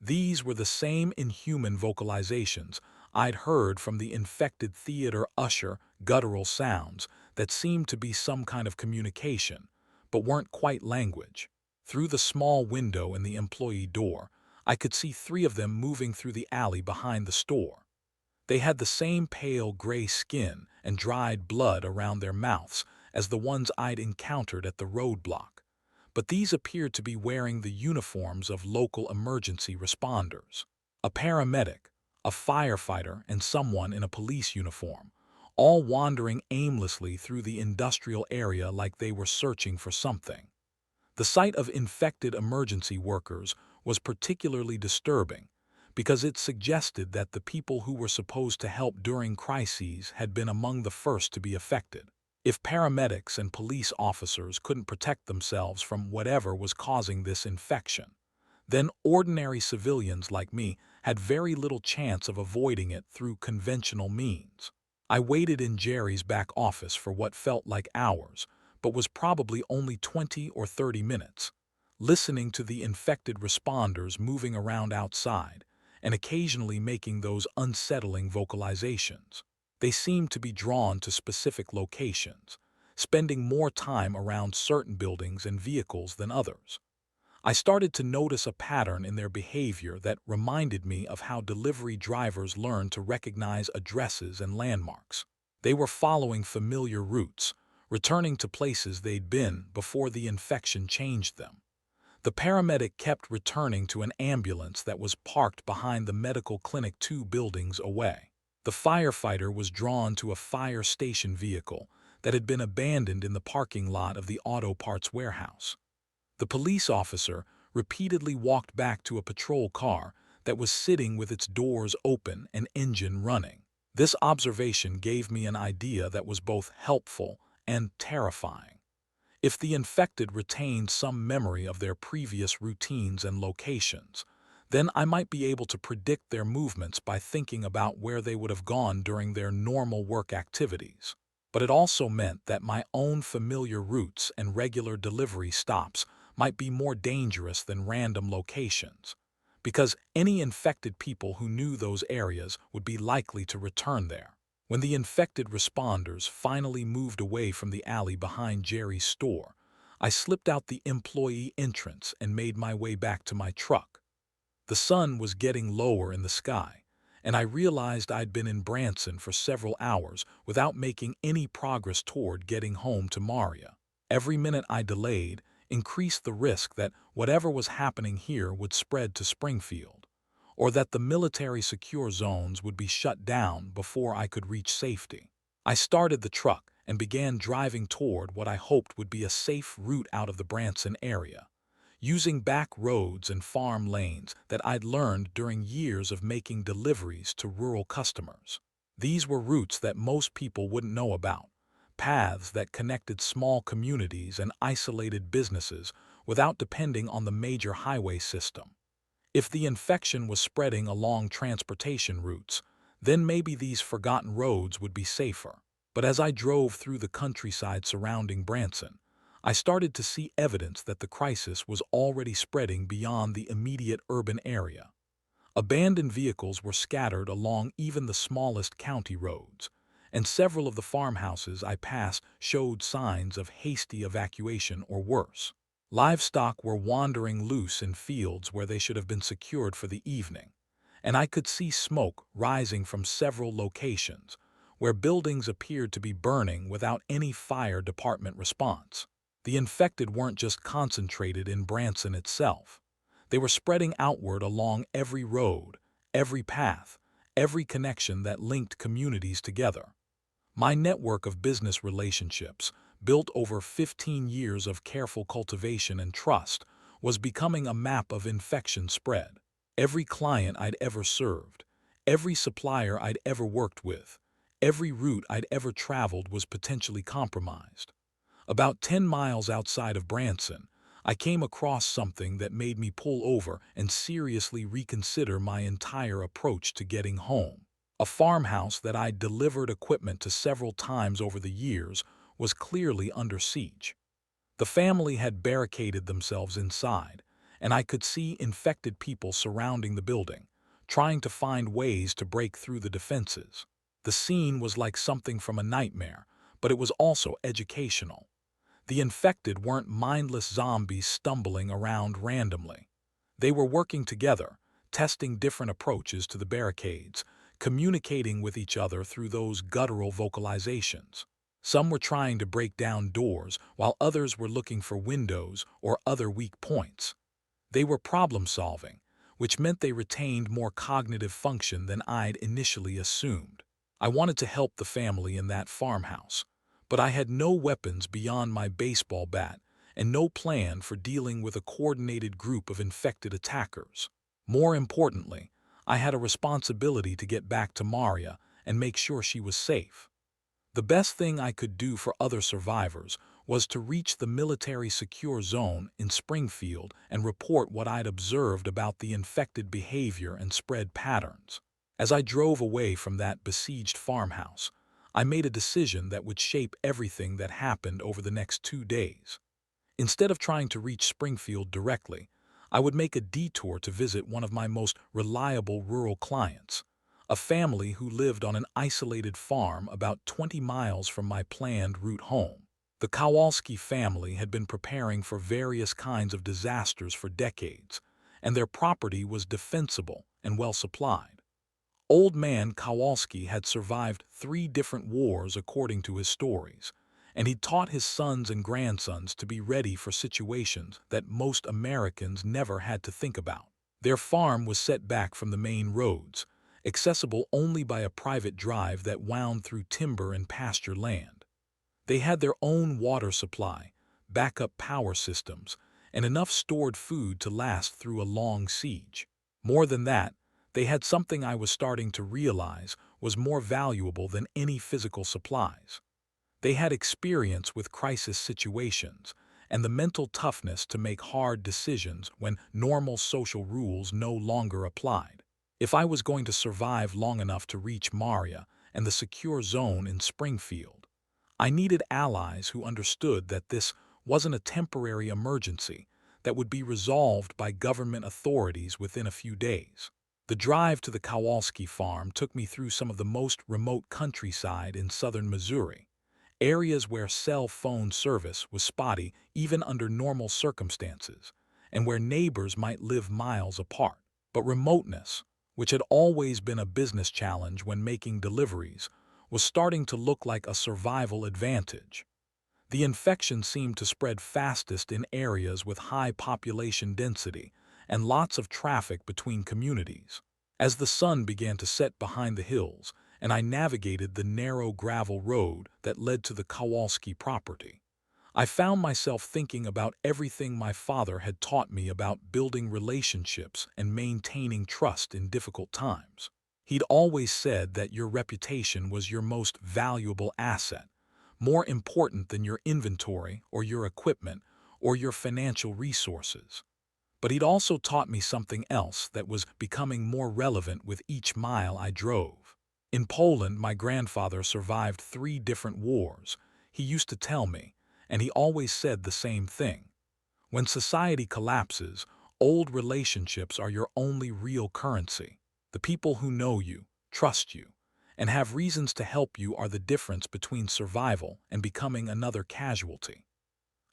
These were the same inhuman vocalizations I'd heard from the infected theater usher, guttural sounds that seemed to be some kind of communication, but weren't quite language. Through the small window in the employee door, I could see 3 of them moving through the alley behind the store. They had the same pale gray skin and dried blood around their mouths as the ones I'd encountered at the roadblock, but these appeared to be wearing the uniforms of local emergency responders. A paramedic, a firefighter, and someone in a police uniform, all wandering aimlessly through the industrial area like they were searching for something. The sight of infected emergency workers was particularly disturbing because it suggested that the people who were supposed to help during crises had been among the first to be affected. If paramedics and police officers couldn't protect themselves from whatever was causing this infection, then ordinary civilians like me had very little chance of avoiding it through conventional means. I waited in Jerry's back office for what felt like hours, but was probably only 20 or 30 minutes, listening to the infected responders moving around outside and occasionally making those unsettling vocalizations. They seemed to be drawn to specific locations, spending more time around certain buildings and vehicles than others. I started to notice a pattern in their behavior that reminded me of how delivery drivers learn to recognize addresses and landmarks. They were following familiar routes, returning to places they'd been before the infection changed them. The paramedic kept returning to an ambulance that was parked behind the medical clinic 2 buildings away. The firefighter was drawn to a fire station vehicle that had been abandoned in the parking lot of the auto parts warehouse. The police officer repeatedly walked back to a patrol car that was sitting with its doors open and engine running. This observation gave me an idea that was both helpful and terrifying. If the infected retained some memory of their previous routines and locations, then I might be able to predict their movements by thinking about where they would have gone during their normal work activities. But it also meant that my own familiar routes and regular delivery stops might be more dangerous than random locations, because any infected people who knew those areas would be likely to return there. When the infected responders finally moved away from the alley behind Jerry's store, I slipped out the employee entrance and made my way back to my truck. The sun was getting lower in the sky, and I realized I'd been in Branson for several hours without making any progress toward getting home to Maria. Every minute I delayed increased the risk that whatever was happening here would spread to Springfield, or that the military secure zones would be shut down before I could reach safety. I started the truck and began driving toward what I hoped would be a safe route out of the Branson area, using back roads and farm lanes that I'd learned during years of making deliveries to rural customers. These were routes that most people wouldn't know about, paths that connected small communities and isolated businesses without depending on the major highway system. If the infection was spreading along transportation routes, then maybe these forgotten roads would be safer. But as I drove through the countryside surrounding Branson, I started to see evidence that the crisis was already spreading beyond the immediate urban area. Abandoned vehicles were scattered along even the smallest county roads, and several of the farmhouses I passed showed signs of hasty evacuation or worse. Livestock were wandering loose in fields where they should have been secured for the evening, and I could see smoke rising from several locations where buildings appeared to be burning without any fire department response. The infected weren't just concentrated in Branson itself. They were spreading outward along every road, every path, every connection that linked communities together. My network of business relationships, built over 15 years of careful cultivation and trust, was becoming a map of infection spread. Every client I'd ever served, every supplier I'd ever worked with, every route I'd ever traveled was potentially compromised. About 10 miles outside of Branson, I came across something that made me pull over and seriously reconsider my entire approach to getting home. A farmhouse that I'd delivered equipment to several times over the years was clearly under siege. The family had barricaded themselves inside, and I could see infected people surrounding the building, trying to find ways to break through the defenses. The scene was like something from a nightmare, but it was also educational. The infected weren't mindless zombies stumbling around randomly. They were working together, testing different approaches to the barricades, communicating with each other through those guttural vocalizations. Some were trying to break down doors, while others were looking for windows or other weak points. They were problem-solving, which meant they retained more cognitive function than I'd initially assumed. I wanted to help the family in that farmhouse, but I had no weapons beyond my baseball bat and no plan for dealing with a coordinated group of infected attackers. More importantly, I had a responsibility to get back to Maria and make sure she was safe. The best thing I could do for other survivors was to reach the military secure zone in Springfield and report what I'd observed about the infected behavior and spread patterns. As I drove away from that besieged farmhouse, I made a decision that would shape everything that happened over the next 2 days. Instead of trying to reach Springfield directly, I would make a detour to visit one of my most reliable rural clients, a family who lived on an isolated farm about 20 miles from my planned route home. The Kowalski family had been preparing for various kinds of disasters for decades, and their property was defensible and well supplied. Old man Kowalski had survived 3 different wars according to his stories, and he'd taught his sons and grandsons to be ready for situations that most Americans never had to think about. Their farm was set back from the main roads, accessible only by a private drive that wound through timber and pasture land. They had their own water supply, backup power systems, and enough stored food to last through a long siege. More than that, they had something I was starting to realize was more valuable than any physical supplies. They had experience with crisis situations and the mental toughness to make hard decisions when normal social rules no longer applied. If I was going to survive long enough to reach Maria and the secure zone in Springfield, I needed allies who understood that this wasn't a temporary emergency that would be resolved by government authorities within a few days. The drive to the Kowalski farm took me through some of the most remote countryside in southern Missouri, areas where cell phone service was spotty even under normal circumstances, and where neighbors might live miles apart. But remoteness, which had always been a business challenge when making deliveries, was starting to look like a survival advantage. The infection seemed to spread fastest in areas with high population density and lots of traffic between communities. As the sun began to set behind the hills, and I navigated the narrow gravel road that led to the Kowalski property, I found myself thinking about everything my father had taught me about building relationships and maintaining trust in difficult times. He'd always said that your reputation was your most valuable asset, more important than your inventory or your equipment or your financial resources. But he'd also taught me something else that was becoming more relevant with each mile I drove. In Poland, my grandfather survived 3 different wars, he used to tell me, and he always said the same thing. When society collapses, old relationships are your only real currency. The people who know you, trust you, and have reasons to help you are the difference between survival and becoming another casualty.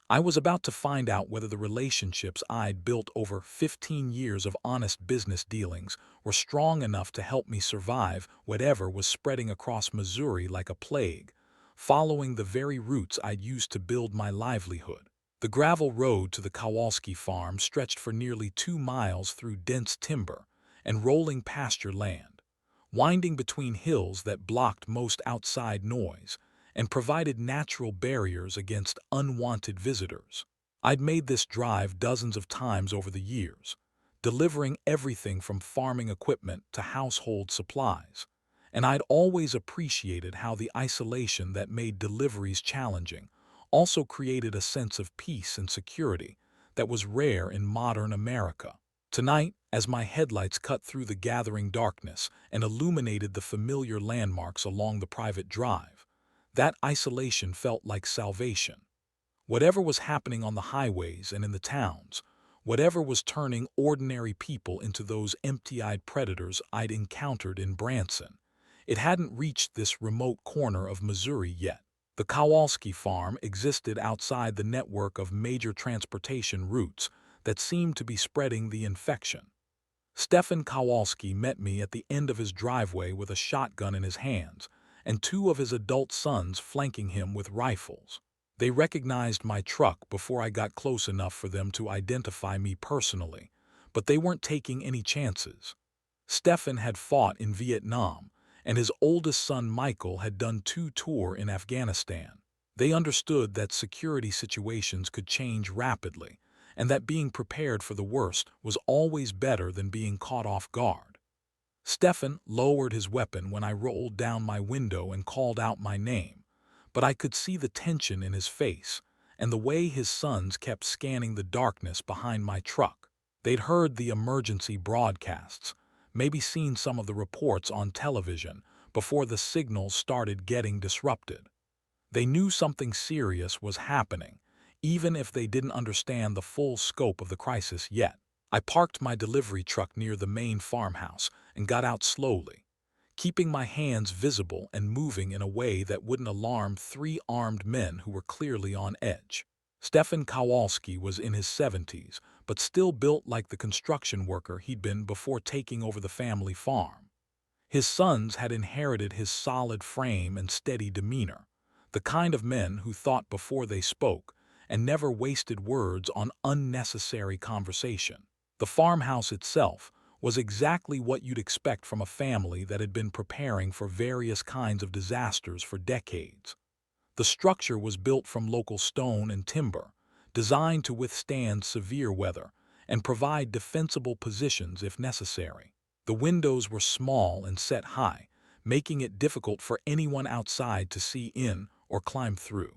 I was about to find out whether the relationships I'd built over 15 years of honest business dealings were strong enough to help me survive whatever was spreading across Missouri like a plague, following the very routes I'd used to build my livelihood. The gravel road to the Kowalski farm stretched for nearly 2 miles through dense timber and rolling pasture land, winding between hills that blocked most outside noise and provided natural barriers against unwanted visitors. I'd made this drive dozens of times over the years, delivering everything from farming equipment to household supplies, and I'd always appreciated how the isolation that made deliveries challenging also created a sense of peace and security that was rare in modern America. Tonight, as my headlights cut through the gathering darkness and illuminated the familiar landmarks along the private drive, that isolation felt like salvation. Whatever was happening on the highways and in the towns, whatever was turning ordinary people into those empty-eyed predators I'd encountered in Branson, it hadn't reached this remote corner of Missouri yet. The Kowalski farm existed outside the network of major transportation routes that seemed to be spreading the infection. Stefan Kowalski met me at the end of his driveway with a shotgun in his hands, and 2 of his adult sons flanking him with rifles. They recognized my truck before I got close enough for them to identify me personally, but they weren't taking any chances. Stefan had fought in Vietnam, and his oldest son Michael had done 2 tours in Afghanistan. They understood that security situations could change rapidly, and that being prepared for the worst was always better than being caught off guard. Stefan lowered his weapon when I rolled down my window and called out my name, but I could see the tension in his face and the way his sons kept scanning the darkness behind my truck. They'd heard the emergency broadcasts, maybe seen some of the reports on television before the signals started getting disrupted. They knew something serious was happening, even if they didn't understand the full scope of the crisis yet. I parked my delivery truck near the main farmhouse and got out slowly, keeping my hands visible and moving in a way that wouldn't alarm three armed men who were clearly on edge. Stefan Kowalski was in his 70s, but still built like the construction worker he'd been before taking over the family farm. His sons had inherited his solid frame and steady demeanor, the kind of men who thought before they spoke and never wasted words on unnecessary conversation. The farmhouse itself was exactly what you'd expect from a family that had been preparing for various kinds of disasters for decades. The structure was built from local stone and timber, designed to withstand severe weather and provide defensible positions if necessary. The windows were small and set high, making it difficult for anyone outside to see in or climb through.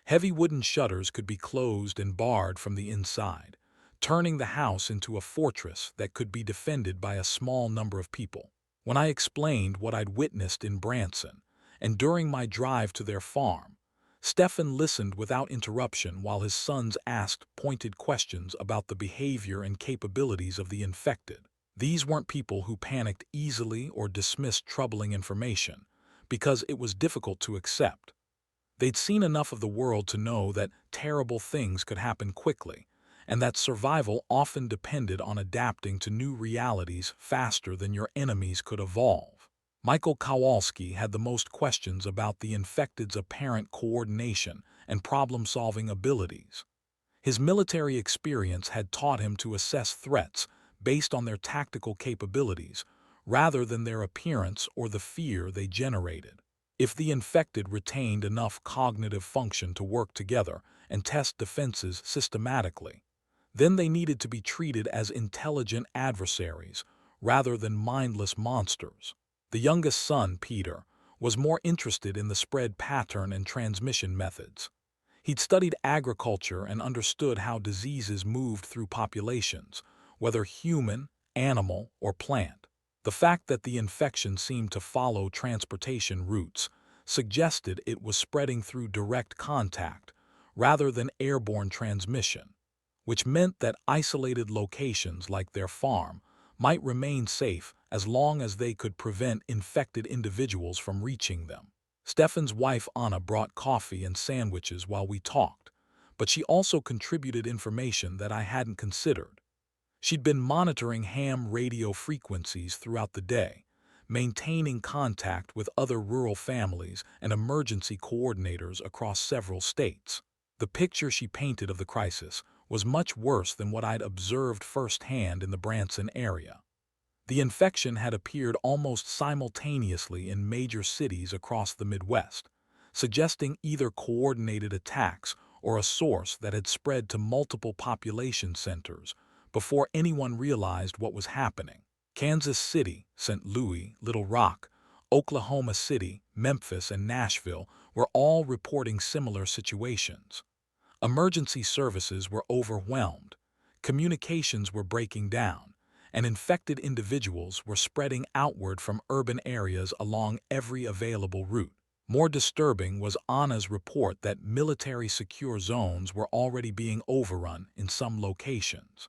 Heavy wooden shutters could be closed and barred from the inside, turning the house into a fortress that could be defended by a small number of people. When I explained what I'd witnessed in Branson and during my drive to their farm, Stefan listened without interruption while his sons asked pointed questions about the behavior and capabilities of the infected. These weren't people who panicked easily or dismissed troubling information because it was difficult to accept. They'd seen enough of the world to know that terrible things could happen quickly, and that survival often depended on adapting to new realities faster than your enemies could evolve. Michael Kowalski had the most questions about the infected's apparent coordination and problem-solving abilities. His military experience had taught him to assess threats based on their tactical capabilities rather than their appearance or the fear they generated. If the infected retained enough cognitive function to work together and test defenses systematically, then they needed to be treated as intelligent adversaries rather than mindless monsters. The youngest son, Peter, was more interested in the spread pattern and transmission methods. He'd studied agriculture and understood how diseases moved through populations, whether human, animal, or plant. The fact that the infection seemed to follow transportation routes suggested it was spreading through direct contact rather than airborne transmission, which meant that isolated locations like their farm might remain safe as long as they could prevent infected individuals from reaching them. Stefan's wife Anna brought coffee and sandwiches while we talked, but she also contributed information that I hadn't considered. She'd been monitoring ham radio frequencies throughout the day, maintaining contact with other rural families and emergency coordinators across several states. The picture she painted of the crisis was much worse than what I'd observed firsthand in the Branson area. The infection had appeared almost simultaneously in major cities across the Midwest, suggesting either coordinated attacks or a source that had spread to multiple population centers before anyone realized what was happening. Kansas City, St. Louis, Little Rock, Oklahoma City, Memphis, and Nashville were all reporting similar situations. Emergency services were overwhelmed, communications were breaking down, and infected individuals were spreading outward from urban areas along every available route. More disturbing was Anna's report that military secure zones were already being overrun in some locations.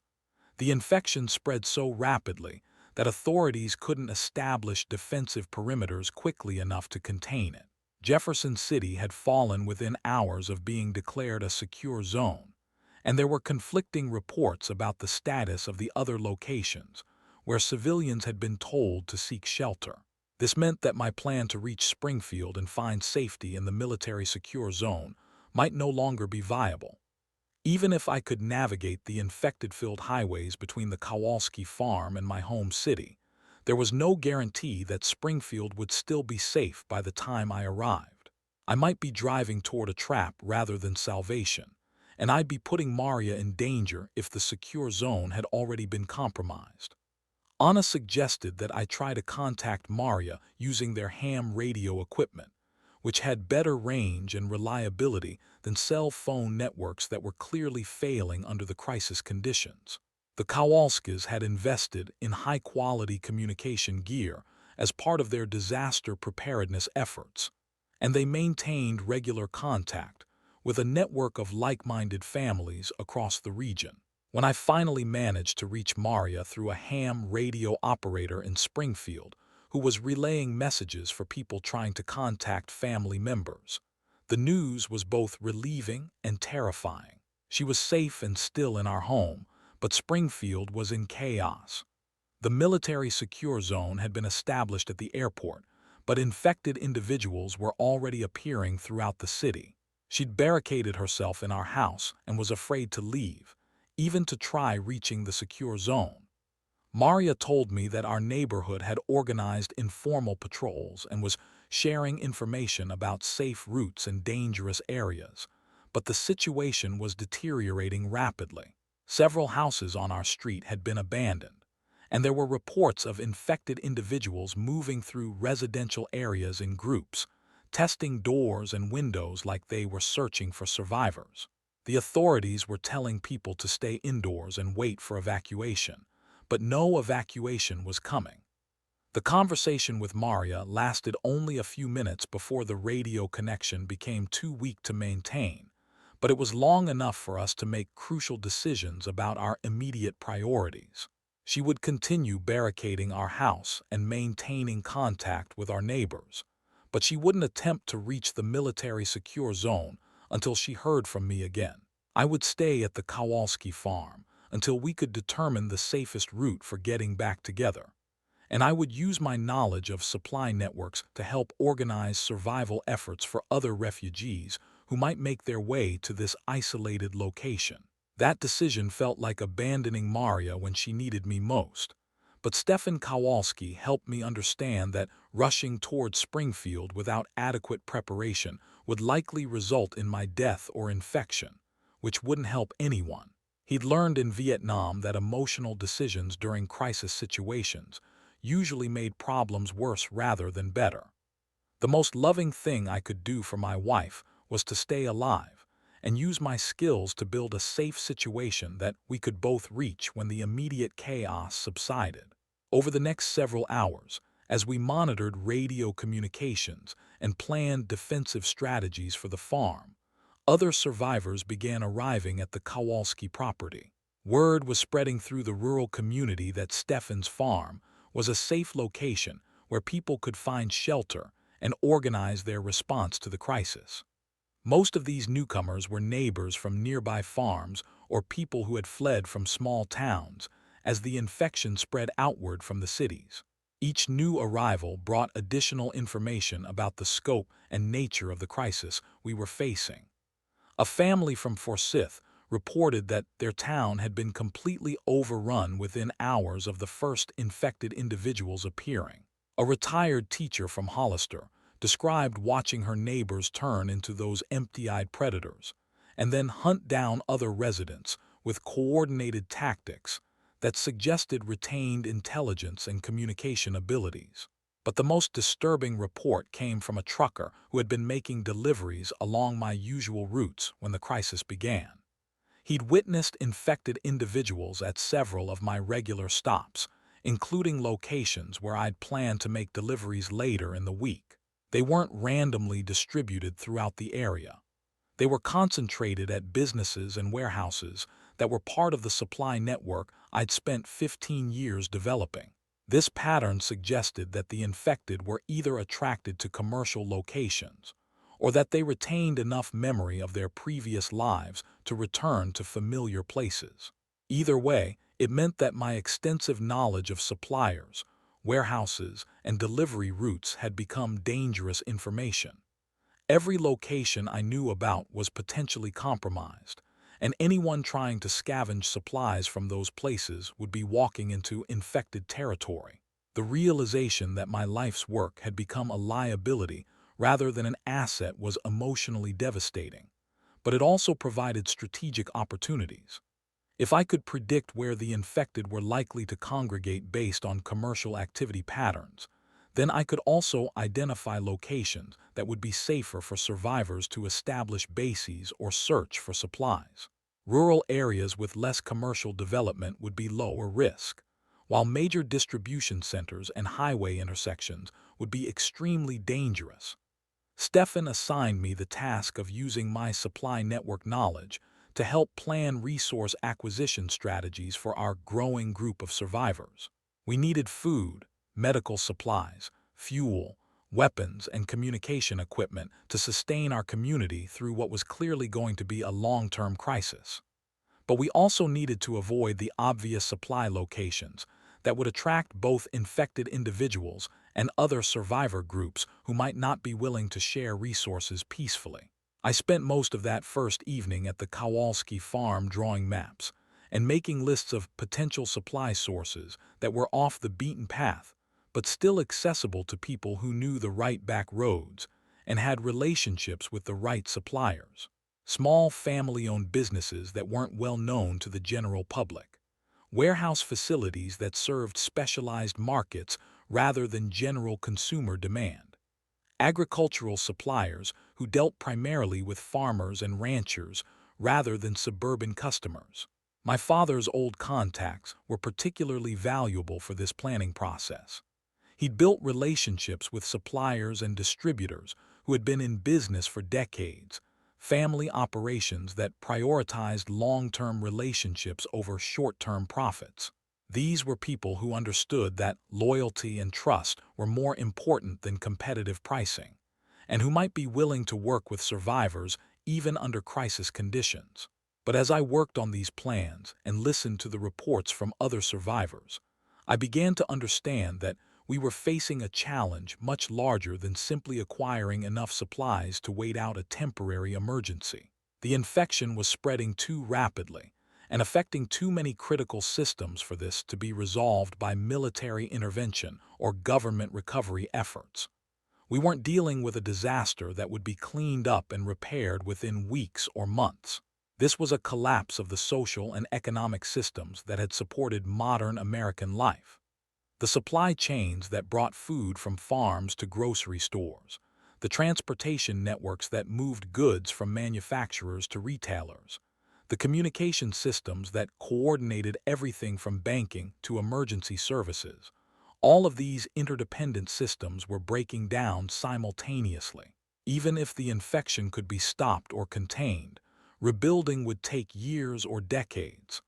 The infection spread so rapidly that authorities couldn't establish defensive perimeters quickly enough to contain it. Jefferson City had fallen within hours of being declared a secure zone, and there were conflicting reports about the status of the other locations where civilians had been told to seek shelter. This meant that my plan to reach Springfield and find safety in the military secure zone might no longer be viable. Even if I could navigate the infected-filled highways between the Kowalski farm and my home city, there was no guarantee that Springfield would still be safe by the time I arrived. I might be driving toward a trap rather than salvation, and I'd be putting Maria in danger if the secure zone had already been compromised. Anna suggested that I try to contact Maria using their ham radio equipment, which had better range and reliability than cell phone networks that were clearly failing under the crisis conditions. The Kowalskis had invested in high-quality communication gear as part of their disaster preparedness efforts, and they maintained regular contact with a network of like-minded families across the region. When I finally managed to reach Maria through a ham radio operator in Springfield, who was relaying messages for people trying to contact family members, the news was both relieving and terrifying. She was safe and still in our home, but Springfield was in chaos. The military secure zone had been established at the airport, but infected individuals were already appearing throughout the city. She'd barricaded herself in our house and was afraid to leave, even to try reaching the secure zone. Maria told me that our neighborhood had organized informal patrols and was sharing information about safe routes and dangerous areas, but the situation was deteriorating rapidly. Several houses on our street had been abandoned, and there were reports of infected individuals moving through residential areas in groups, testing doors and windows like they were searching for survivors. The authorities were telling people to stay indoors and wait for evacuation, but no evacuation was coming. The conversation with Maria lasted only a few minutes before the radio connection became too weak to maintain, but it was long enough for us to make crucial decisions about our immediate priorities. She would continue barricading our house and maintaining contact with our neighbors, but she wouldn't attempt to reach the military secure zone until she heard from me again. I would stay at the Kowalski farm until we could determine the safest route for getting back together, and I would use my knowledge of supply networks to help organize survival efforts for other refugees who might make their way to this isolated location. That decision felt like abandoning Maria when she needed me most, but Stefan Kowalski helped me understand that rushing toward Springfield without adequate preparation would likely result in my death or infection, which wouldn't help anyone. He'd learned in Vietnam that emotional decisions during crisis situations usually made problems worse rather than better. The most loving thing I could do for my wife was to stay alive and use my skills to build a safe situation that we could both reach when the immediate chaos subsided. Over the next several hours, as we monitored radio communications and planned defensive strategies for the farm, other survivors began arriving at the Kowalski property. Word was spreading through the rural community that Stefan's farm was a safe location where people could find shelter and organize their response to the crisis. Most of these newcomers were neighbors from nearby farms or people who had fled from small towns as the infection spread outward from the cities. Each new arrival brought additional information about the scope and nature of the crisis we were facing. A family from Forsyth reported that their town had been completely overrun within hours of the first infected individuals appearing. A retired teacher from Hollister described watching her neighbors turn into those empty-eyed predators and then hunt down other residents with coordinated tactics that suggested retained intelligence and communication abilities. But the most disturbing report came from a trucker who had been making deliveries along my usual routes when the crisis began. He'd witnessed infected individuals at several of my regular stops, including locations where I'd planned to make deliveries later in the week. They weren't randomly distributed throughout the area. They were concentrated at businesses and warehouses that were part of the supply network I'd spent 15 years developing. This pattern suggested that the infected were either attracted to commercial locations or that they retained enough memory of their previous lives to return to familiar places. Either way, it meant that my extensive knowledge of suppliers, warehouses, and delivery routes had become dangerous information. Every location I knew about was potentially compromised, and anyone trying to scavenge supplies from those places would be walking into infected territory. The realization that my life's work had become a liability rather than an asset was emotionally devastating, but it also provided strategic opportunities. If I could predict where the infected were likely to congregate based on commercial activity patterns, then I could also identify locations that would be safer for survivors to establish bases or search for supplies. Rural areas with less commercial development would be lower risk, while major distribution centers and highway intersections would be extremely dangerous. Stefan assigned me the task of using my supply network knowledge to help plan resource acquisition strategies for our growing group of survivors. We needed food, medical supplies, fuel, weapons, and communication equipment to sustain our community through what was clearly going to be a long-term crisis. But we also needed to avoid the obvious supply locations that would attract both infected individuals and other survivor groups who might not be willing to share resources peacefully. I spent most of that first evening at the Kowalski farm drawing maps and making lists of potential supply sources that were off the beaten path, but still accessible to people who knew the right back roads and had relationships with the right suppliers. Small family-owned businesses that weren't well known to the general public. Warehouse facilities that served specialized markets rather than general consumer demand. Agricultural suppliers who dealt primarily with farmers and ranchers rather than suburban customers. My father's old contacts were particularly valuable for this planning process. He'd built relationships with suppliers and distributors who had been in business for decades, family operations that prioritized long-term relationships over short-term profits. These were people who understood that loyalty and trust were more important than competitive pricing, and who might be willing to work with survivors even under crisis conditions. But as I worked on these plans and listened to the reports from other survivors, I began to understand that we were facing a challenge much larger than simply acquiring enough supplies to wait out a temporary emergency. The infection was spreading too rapidly and affecting too many critical systems for this to be resolved by military intervention or government recovery efforts. We weren't dealing with a disaster that would be cleaned up and repaired within weeks or months. This was a collapse of the social and economic systems that had supported modern American life. The supply chains that brought food from farms to grocery stores, the transportation networks that moved goods from manufacturers to retailers, the communication systems that coordinated everything from banking to emergency services. All of these interdependent systems were breaking down simultaneously. Even if the infection could be stopped or contained, rebuilding would take years or decades.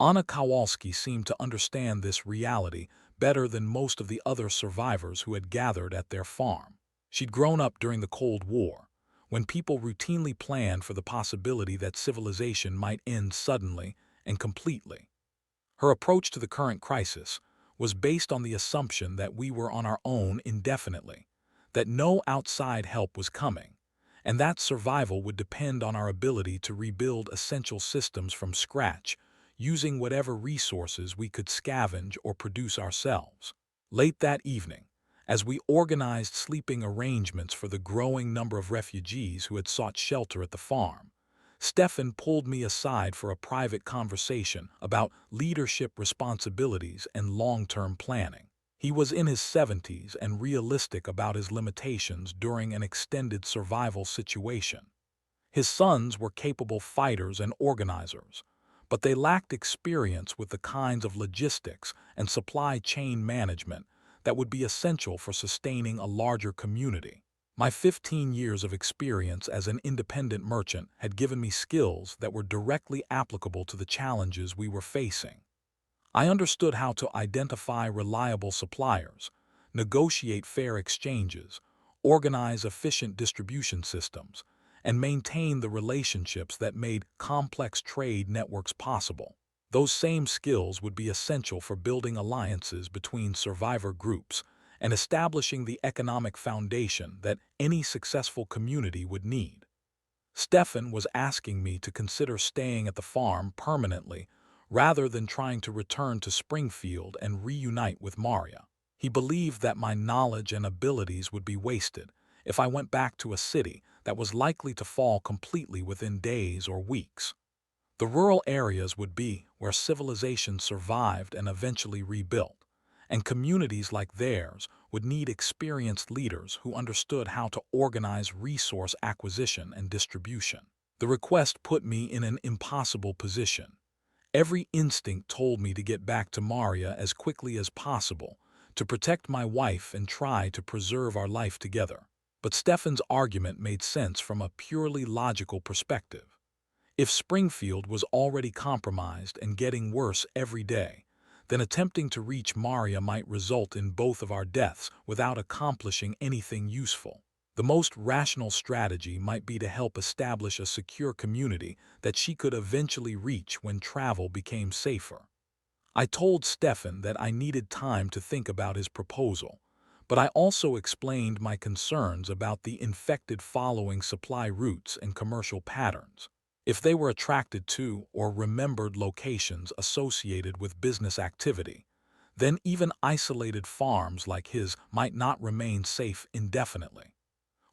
Anna Kowalski seemed to understand this reality better than most of the other survivors who had gathered at their farm. She'd grown up during the Cold War, when people routinely planned for the possibility that civilization might end suddenly and completely. Her approach to the current crisis was based on the assumption that we were on our own indefinitely, that no outside help was coming, and that survival would depend on our ability to rebuild essential systems from scratch, using whatever resources we could scavenge or produce ourselves. Late that evening, as we organized sleeping arrangements for the growing number of refugees who had sought shelter at the farm, Stefan pulled me aside for a private conversation about leadership responsibilities and long-term planning. He was in his 70s and realistic about his limitations during an extended survival situation. His sons were capable fighters and organizers, but they lacked experience with the kinds of logistics and supply chain management that would be essential for sustaining a larger community. My 15 years of experience as an independent merchant had given me skills that were directly applicable to the challenges we were facing. I understood how to identify reliable suppliers, negotiate fair exchanges, organize efficient distribution systems, and maintain the relationships that made complex trade networks possible. Those same skills would be essential for building alliances between survivor groups and establishing the economic foundation that any successful community would need. Stefan was asking me to consider staying at the farm permanently rather than trying to return to Springfield and reunite with Maria. He believed that my knowledge and abilities would be wasted if I went back to a city that was likely to fall completely within days or weeks. The rural areas would be where civilization survived and eventually rebuilt, and communities like theirs would need experienced leaders who understood how to organize resource acquisition and distribution. The request put me in an impossible position. Every instinct told me to get back to Maria as quickly as possible, to protect my wife and try to preserve our life together. But Stefan's argument made sense from a purely logical perspective. If Springfield was already compromised and getting worse every day, then attempting to reach Maria might result in both of our deaths without accomplishing anything useful. The most rational strategy might be to help establish a secure community that she could eventually reach when travel became safer. I told Stefan that I needed time to think about his proposal, but I also explained my concerns about the infected following supply routes and commercial patterns. If they were attracted to or remembered locations associated with business activity, then even isolated farms like his might not remain safe indefinitely.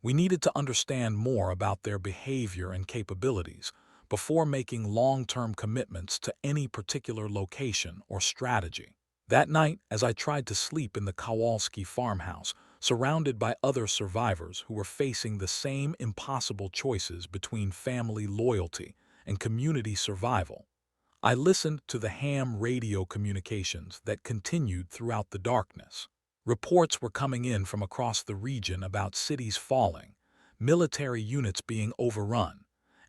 We needed to understand more about their behavior and capabilities before making long-term commitments to any particular location or strategy. That night, as I tried to sleep in the Kowalski farmhouse, surrounded by other survivors who were facing the same impossible choices between family loyalty and community survival, I listened to the ham radio communications that continued throughout the darkness. Reports were coming in from across the region about cities falling, military units being overrun,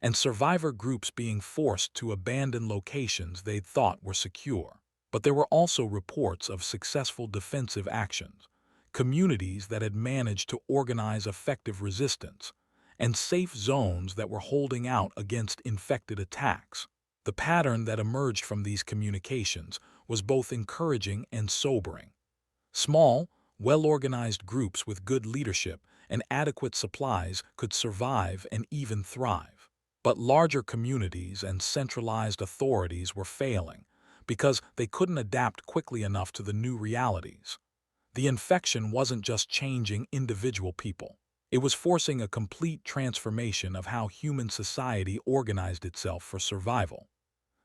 and survivor groups being forced to abandon locations they'd thought were secure. But there were also reports of successful defensive actions, communities that had managed to organize effective resistance, and safe zones that were holding out against infected attacks. The pattern that emerged from these communications was both encouraging and sobering. Small, well-organized groups with good leadership and adequate supplies could survive and even thrive. But larger communities and centralized authorities were failing because they couldn't adapt quickly enough to the new realities. The infection wasn't just changing individual people. It was forcing a complete transformation of how human society organized itself for survival.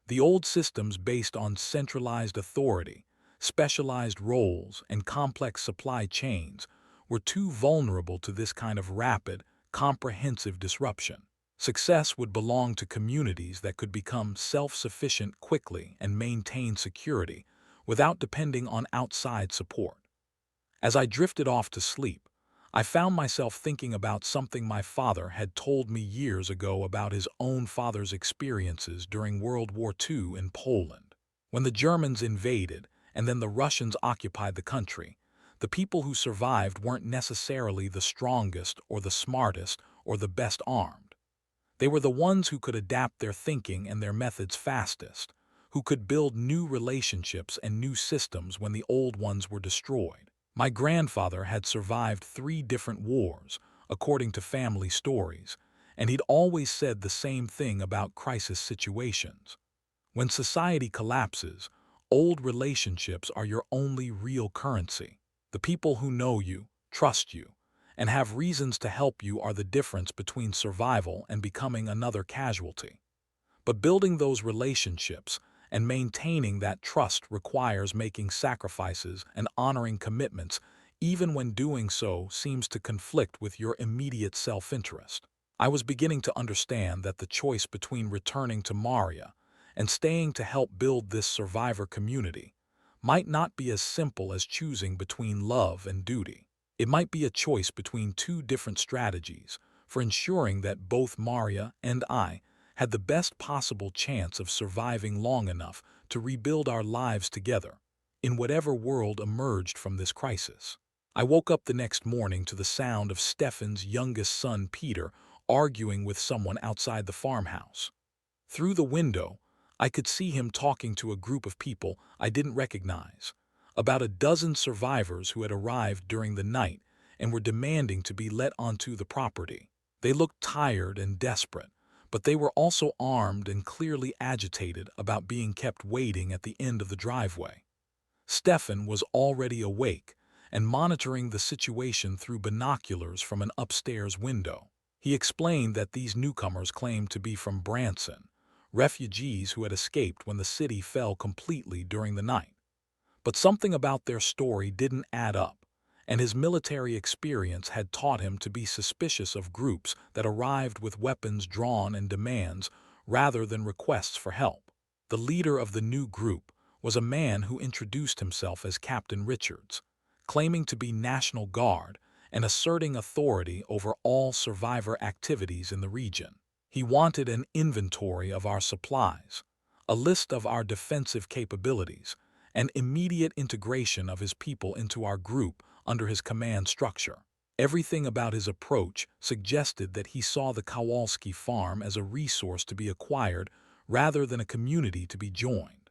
The old systems based on centralized authority, specialized roles, and complex supply chains were too vulnerable to this kind of rapid, comprehensive disruption. Success would belong to communities that could become self-sufficient quickly and maintain security without depending on outside support. As I drifted off to sleep, I found myself thinking about something my father had told me years ago about his own father's experiences during World War II in Poland. When the Germans invaded and then the Russians occupied the country, the people who survived weren't necessarily the strongest or the smartest or the best armed. They were the ones who could adapt their thinking and their methods fastest, who could build new relationships and new systems when the old ones were destroyed. My grandfather had survived 3 different wars, according to family stories, and he'd always said the same thing about crisis situations. When society collapses, old relationships are your only real currency. The people who know you, trust you, and have reasons to help you are the difference between survival and becoming another casualty. But building those relationships and maintaining that trust requires making sacrifices and honoring commitments, even when doing so seems to conflict with your immediate self-interest. I was beginning to understand that the choice between returning to Maria and staying to help build this survivor community might not be as simple as choosing between love and duty. It might be a choice between 2 different strategies for ensuring that both Maria and I had the best possible chance of surviving long enough to rebuild our lives together, in whatever world emerged from this crisis. I woke up the next morning to the sound of Stefan's youngest son, Peter, arguing with someone outside the farmhouse. Through the window, I could see him talking to a group of people I didn't recognize, about a dozen survivors who had arrived during the night and were demanding to be let onto the property. They looked tired and desperate, but they were also armed and clearly agitated about being kept waiting at the end of the driveway. Stefan was already awake and monitoring the situation through binoculars from an upstairs window. He explained that these newcomers claimed to be from Branson, refugees who had escaped when the city fell completely during the night. But something about their story didn't add up, and his military experience had taught him to be suspicious of groups that arrived with weapons drawn and demands rather than requests for help. The leader of the new group was a man who introduced himself as Captain Richards, claiming to be National Guard and asserting authority over all survivor activities in the region. He wanted an inventory of our supplies, a list of our defensive capabilities, and immediate integration of his people into our group under his command structure. Everything about his approach suggested that he saw the Kowalski farm as a resource to be acquired rather than a community to be joined.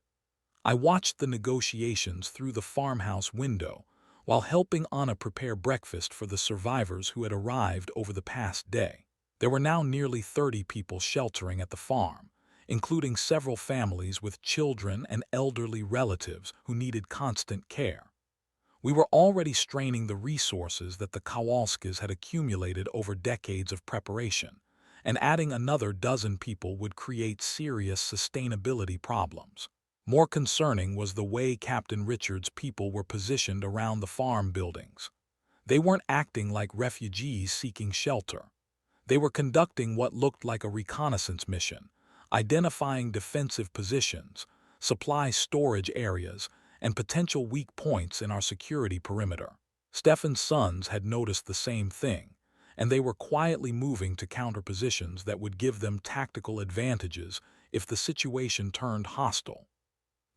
I watched the negotiations through the farmhouse window while helping Anna prepare breakfast for the survivors who had arrived over the past day. There were now nearly 30 people sheltering at the farm, including several families with children and elderly relatives who needed constant care. We were already straining the resources that the Kowalskis had accumulated over decades of preparation, and adding another dozen people would create serious sustainability problems. More concerning was the way Captain Richards' people were positioned around the farm buildings. They weren't acting like refugees seeking shelter. They were conducting what looked like a reconnaissance mission, identifying defensive positions, supply storage areas, and potential weak points in our security perimeter. Stefan's sons had noticed the same thing, and they were quietly moving to counter positions that would give them tactical advantages if the situation turned hostile.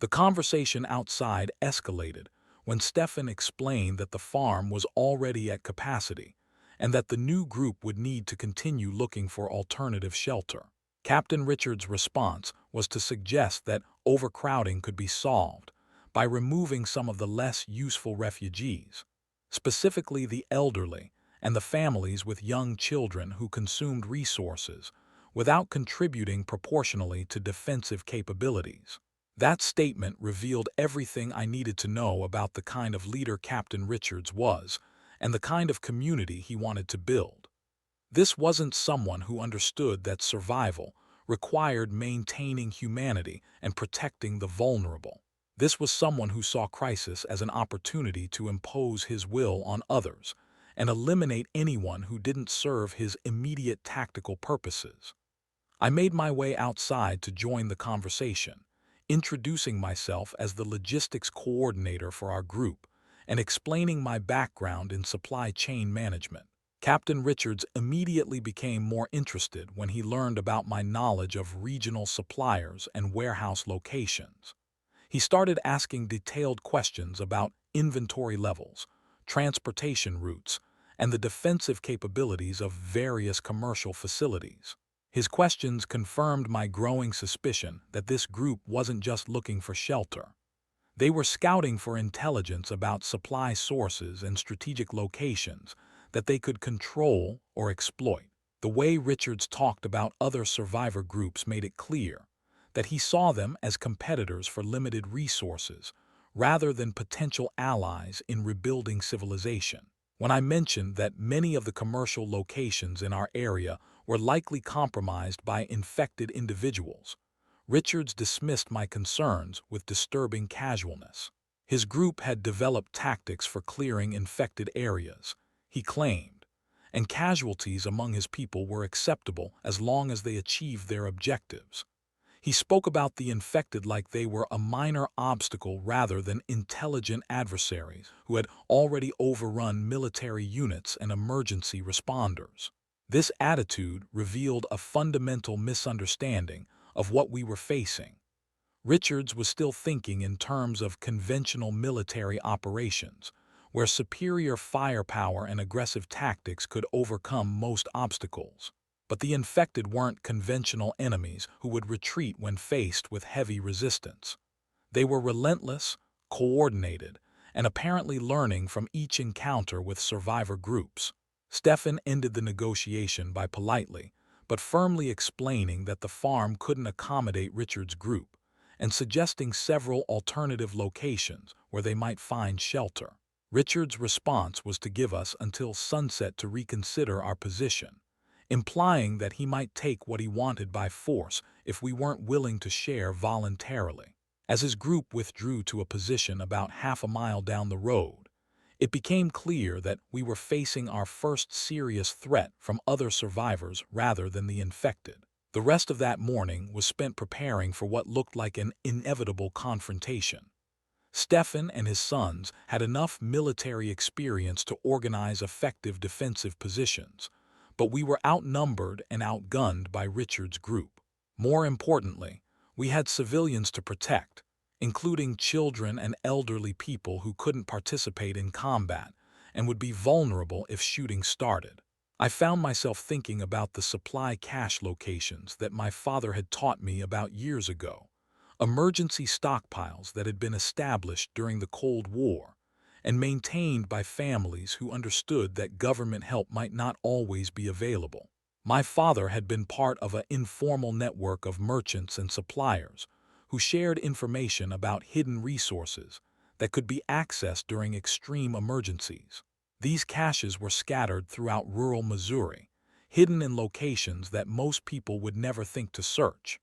The conversation outside escalated when Stefan explained that the farm was already at capacity and that the new group would need to continue looking for alternative shelter. Captain Richards' response was to suggest that overcrowding could be solved by removing some of the less useful refugees, specifically the elderly and the families with young children who consumed resources without contributing proportionally to defensive capabilities. That statement revealed everything I needed to know about the kind of leader Captain Richards was and the kind of community he wanted to build. This wasn't someone who understood that survival required maintaining humanity and protecting the vulnerable. This was someone who saw crisis as an opportunity to impose his will on others and eliminate anyone who didn't serve his immediate tactical purposes. I made my way outside to join the conversation, introducing myself as the logistics coordinator for our group and explaining my background in supply chain management. Captain Richards immediately became more interested when he learned about my knowledge of regional suppliers and warehouse locations. He started asking detailed questions about inventory levels, transportation routes, and the defensive capabilities of various commercial facilities. His questions confirmed my growing suspicion that this group wasn't just looking for shelter. They were scouting for intelligence about supply sources and strategic locations that they could control or exploit. The way Richards talked about other survivor groups made it clear that he saw them as competitors for limited resources rather than potential allies in rebuilding civilization. When I mentioned that many of the commercial locations in our area were likely compromised by infected individuals, Richards dismissed my concerns with disturbing casualness. His group had developed tactics for clearing infected areas, he claimed, and casualties among his people were acceptable as long as they achieved their objectives. He spoke about the infected like they were a minor obstacle rather than intelligent adversaries who had already overrun military units and emergency responders. This attitude revealed a fundamental misunderstanding of what we were facing. Richards was still thinking in terms of conventional military operations, where superior firepower and aggressive tactics could overcome most obstacles. But the infected weren't conventional enemies who would retreat when faced with heavy resistance. They were relentless, coordinated, and apparently learning from each encounter with survivor groups. Stefan ended the negotiation by politely, but firmly explaining that the farm couldn't accommodate Richard's group, and suggesting several alternative locations where they might find shelter. Richard's response was to give us until sunset to reconsider our position, implying that he might take what he wanted by force if we weren't willing to share voluntarily. As his group withdrew to a position about half a mile down the road, it became clear that we were facing our first serious threat from other survivors rather than the infected. The rest of that morning was spent preparing for what looked like an inevitable confrontation. Stefan and his sons had enough military experience to organize effective defensive positions, but we were outnumbered and outgunned by Richard's group. More importantly, we had civilians to protect, including children and elderly people who couldn't participate in combat and would be vulnerable if shooting started. I found myself thinking about the supply cache locations that my father had taught me about years ago, emergency stockpiles that had been established during the Cold War and maintained by families who understood that government help might not always be available. My father had been part of an informal network of merchants and suppliers who shared information about hidden resources that could be accessed during extreme emergencies. These caches were scattered throughout rural Missouri, hidden in locations that most people would never think to search.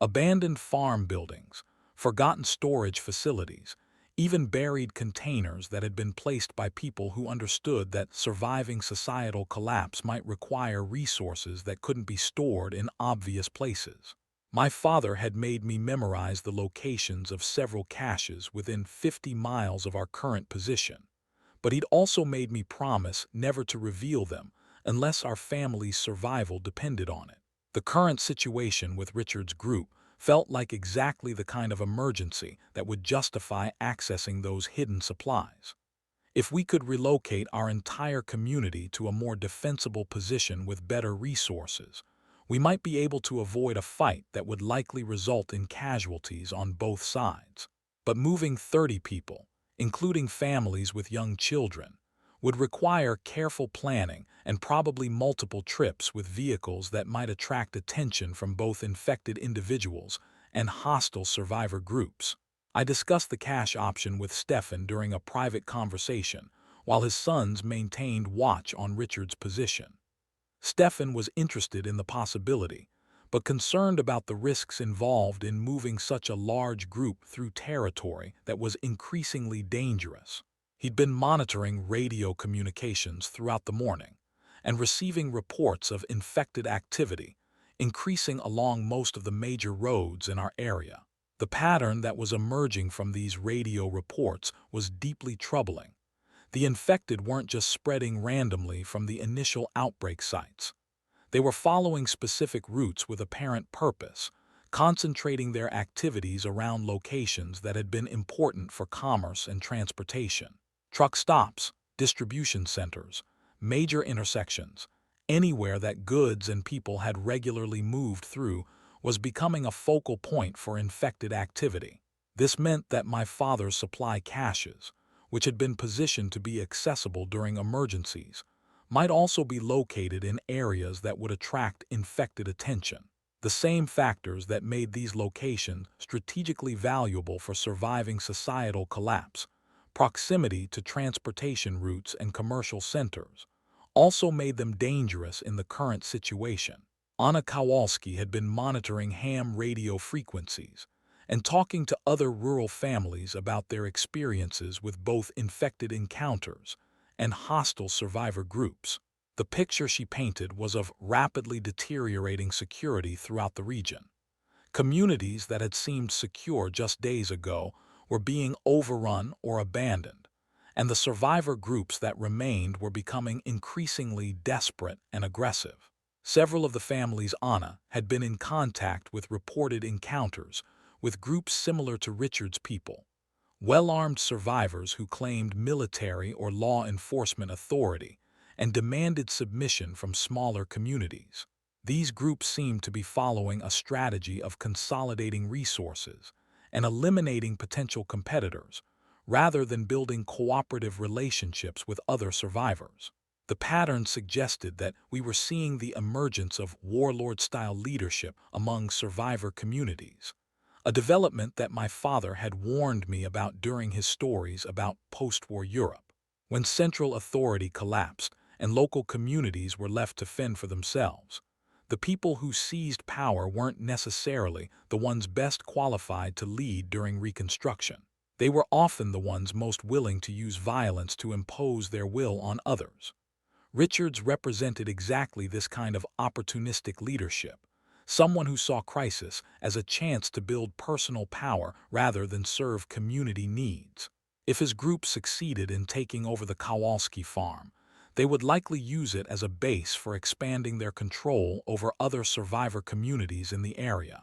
Abandoned farm buildings, forgotten storage facilities, even buried containers that had been placed by people who understood that surviving societal collapse might require resources that couldn't be stored in obvious places. My father had made me memorize the locations of several caches within 50 miles of our current position, but he'd also made me promise never to reveal them unless our family's survival depended on it. The current situation with Richard's group felt like exactly the kind of emergency that would justify accessing those hidden supplies. If we could relocate our entire community to a more defensible position with better resources, we might be able to avoid a fight that would likely result in casualties on both sides. But moving 30 people, including families with young children, would require careful planning and probably multiple trips with vehicles that might attract attention from both infected individuals and hostile survivor groups. I discussed the cache option with Stefan during a private conversation, while his sons maintained watch on Richard's position. Stefan was interested in the possibility, but concerned about the risks involved in moving such a large group through territory that was increasingly dangerous. He'd been monitoring radio communications throughout the morning and receiving reports of infected activity, increasing along most of the major roads in our area. The pattern that was emerging from these radio reports was deeply troubling. The infected weren't just spreading randomly from the initial outbreak sites. They were following specific routes with apparent purpose, concentrating their activities around locations that had been important for commerce and transportation. Truck stops, distribution centers, major intersections, anywhere that goods and people had regularly moved through was becoming a focal point for infected activity. This meant that my father's supply caches, which had been positioned to be accessible during emergencies, might also be located in areas that would attract infected attention. The same factors that made these locations strategically valuable for surviving societal collapse, proximity to transportation routes and commercial centers, also made them dangerous in the current situation. Anna Kowalski had been monitoring ham radio frequencies and talking to other rural families about their experiences with both infected encounters and hostile survivor groups. The picture she painted was of rapidly deteriorating security throughout the region. Communities that had seemed secure just days ago were being overrun or abandoned, and the survivor groups that remained were becoming increasingly desperate and aggressive. Several of the families Anna had been in contact with reported encounters with groups similar to Richard's people, well-armed survivors who claimed military or law enforcement authority and demanded submission from smaller communities. These groups seemed to be following a strategy of consolidating resources and eliminating potential competitors, rather than building cooperative relationships with other survivors. The pattern suggested that we were seeing the emergence of warlord-style leadership among survivor communities, a development that my father had warned me about during his stories about post-war Europe. When central authority collapsed and local communities were left to fend for themselves, the people who seized power weren't necessarily the ones best qualified to lead during Reconstruction. They were often the ones most willing to use violence to impose their will on others. Richards represented exactly this kind of opportunistic leadership, someone who saw crisis as a chance to build personal power rather than serve community needs. If his group succeeded in taking over the Kowalski farm, they would likely use it as a base for expanding their control over other survivor communities in the area.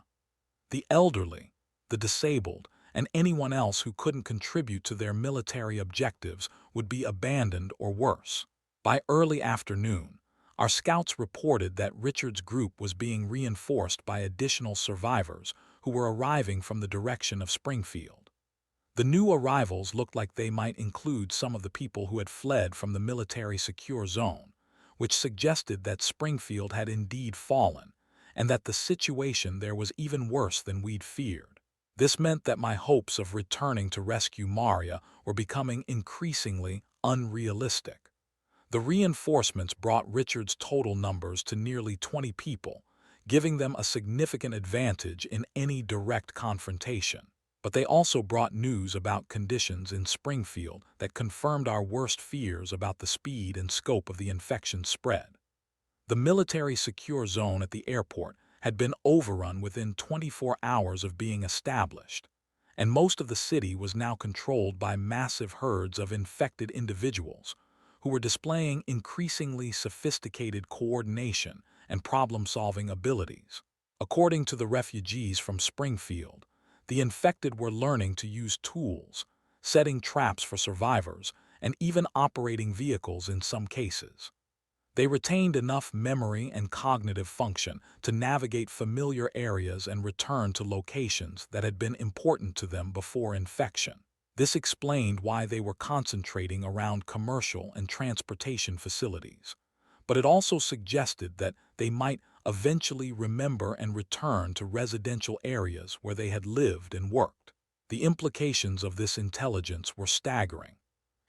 The elderly, the disabled, and anyone else who couldn't contribute to their military objectives would be abandoned or worse. By early afternoon, our scouts reported that Richard's group was being reinforced by additional survivors who were arriving from the direction of Springfield. The new arrivals looked like they might include some of the people who had fled from the military secure zone, which suggested that Springfield had indeed fallen, and that the situation there was even worse than we'd feared. This meant that my hopes of returning to rescue Maria were becoming increasingly unrealistic. The reinforcements brought Richard's total numbers to nearly 20 people, giving them a significant advantage in any direct confrontation. But they also brought news about conditions in Springfield that confirmed our worst fears about the speed and scope of the infection's spread. The military secure zone at the airport had been overrun within 24 hours of being established, and most of the city was now controlled by massive herds of infected individuals who were displaying increasingly sophisticated coordination and problem-solving abilities. According to the refugees from Springfield, the infected were learning to use tools, setting traps for survivors, and even operating vehicles in some cases. They retained enough memory and cognitive function to navigate familiar areas and return to locations that had been important to them before infection. This explained why they were concentrating around commercial and transportation facilities. But it also suggested that they might eventually remember and return to residential areas where they had lived and worked. The implications of this intelligence were staggering.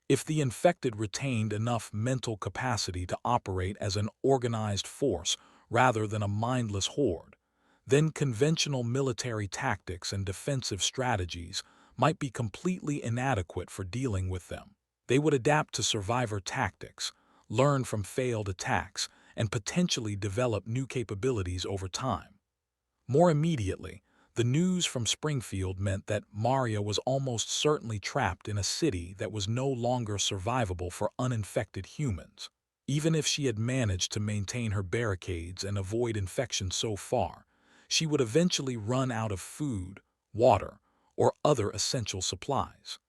If the infected retained enough mental capacity to operate as an organized force rather than a mindless horde, then conventional military tactics and defensive strategies might be completely inadequate for dealing with them. They would adapt to survivor tactics, learn from failed attacks, and potentially develop new capabilities over time. More immediately, the news from Springfield meant that Maria was almost certainly trapped in a city that was no longer survivable for uninfected humans. Even if she had managed to maintain her barricades and avoid infection so far, she would eventually run out of food, water, or other essential supplies.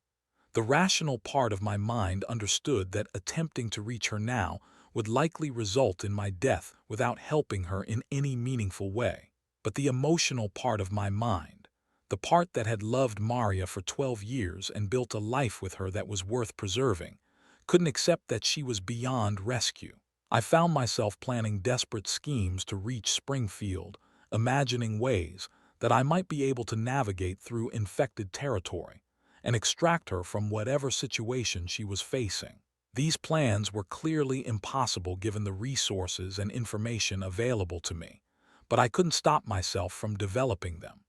The rational part of my mind understood that attempting to reach her now would likely result in my death without helping her in any meaningful way. But the emotional part of my mind, the part that had loved Maria for 12 years and built a life with her that was worth preserving, couldn't accept that she was beyond rescue. I found myself planning desperate schemes to reach Springfield, imagining ways that I might be able to navigate through infected territory and extract her from whatever situation she was facing. These plans were clearly impossible given the resources and information available to me, but I couldn't stop myself from developing them.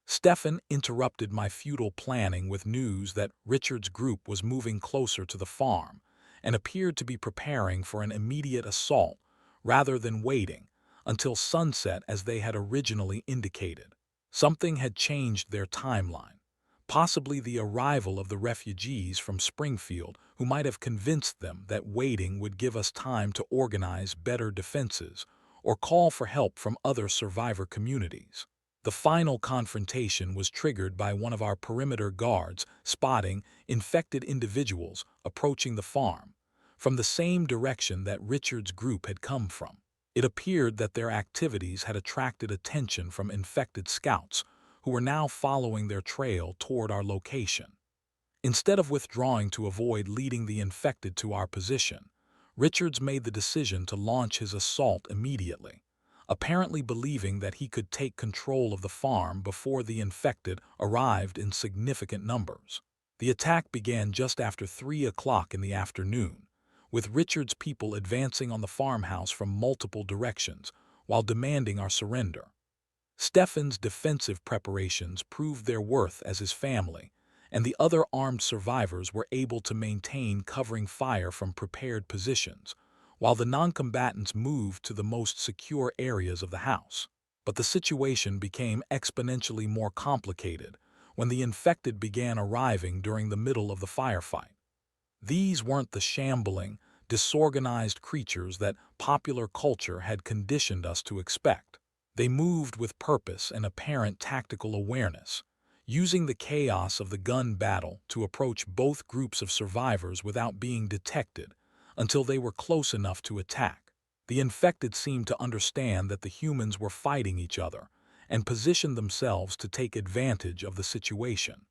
Stefan interrupted my futile planning with news that Richard's group was moving closer to the farm and appeared to be preparing for an immediate assault rather than waiting until sunset as they had originally indicated. Something had changed their timeline, possibly the arrival of the refugees from Springfield who might have convinced them that waiting would give us time to organize better defenses or call for help from other survivor communities. The final confrontation was triggered by one of our perimeter guards spotting infected individuals approaching the farm from the same direction that Richard's group had come from. It appeared that their activities had attracted attention from infected scouts who were now following their trail toward our location. Instead of withdrawing to avoid leading the infected to our position, Richards made the decision to launch his assault immediately, apparently believing that he could take control of the farm before the infected arrived in significant numbers. The attack began just after 3 o'clock in the afternoon, with Richard's people advancing on the farmhouse from multiple directions while demanding our surrender. Stefan's defensive preparations proved their worth as his family, and the other armed survivors were able to maintain covering fire from prepared positions, while the noncombatants moved to the most secure areas of the house. But the situation became exponentially more complicated when the infected began arriving during the middle of the firefight. These weren't the shambling, disorganized creatures that popular culture had conditioned us to expect. They moved with purpose and apparent tactical awareness, using the chaos of the gun battle to approach both groups of survivors without being detected until they were close enough to attack. The infected seemed to understand that the humans were fighting each other and positioned themselves to take advantage of the situation.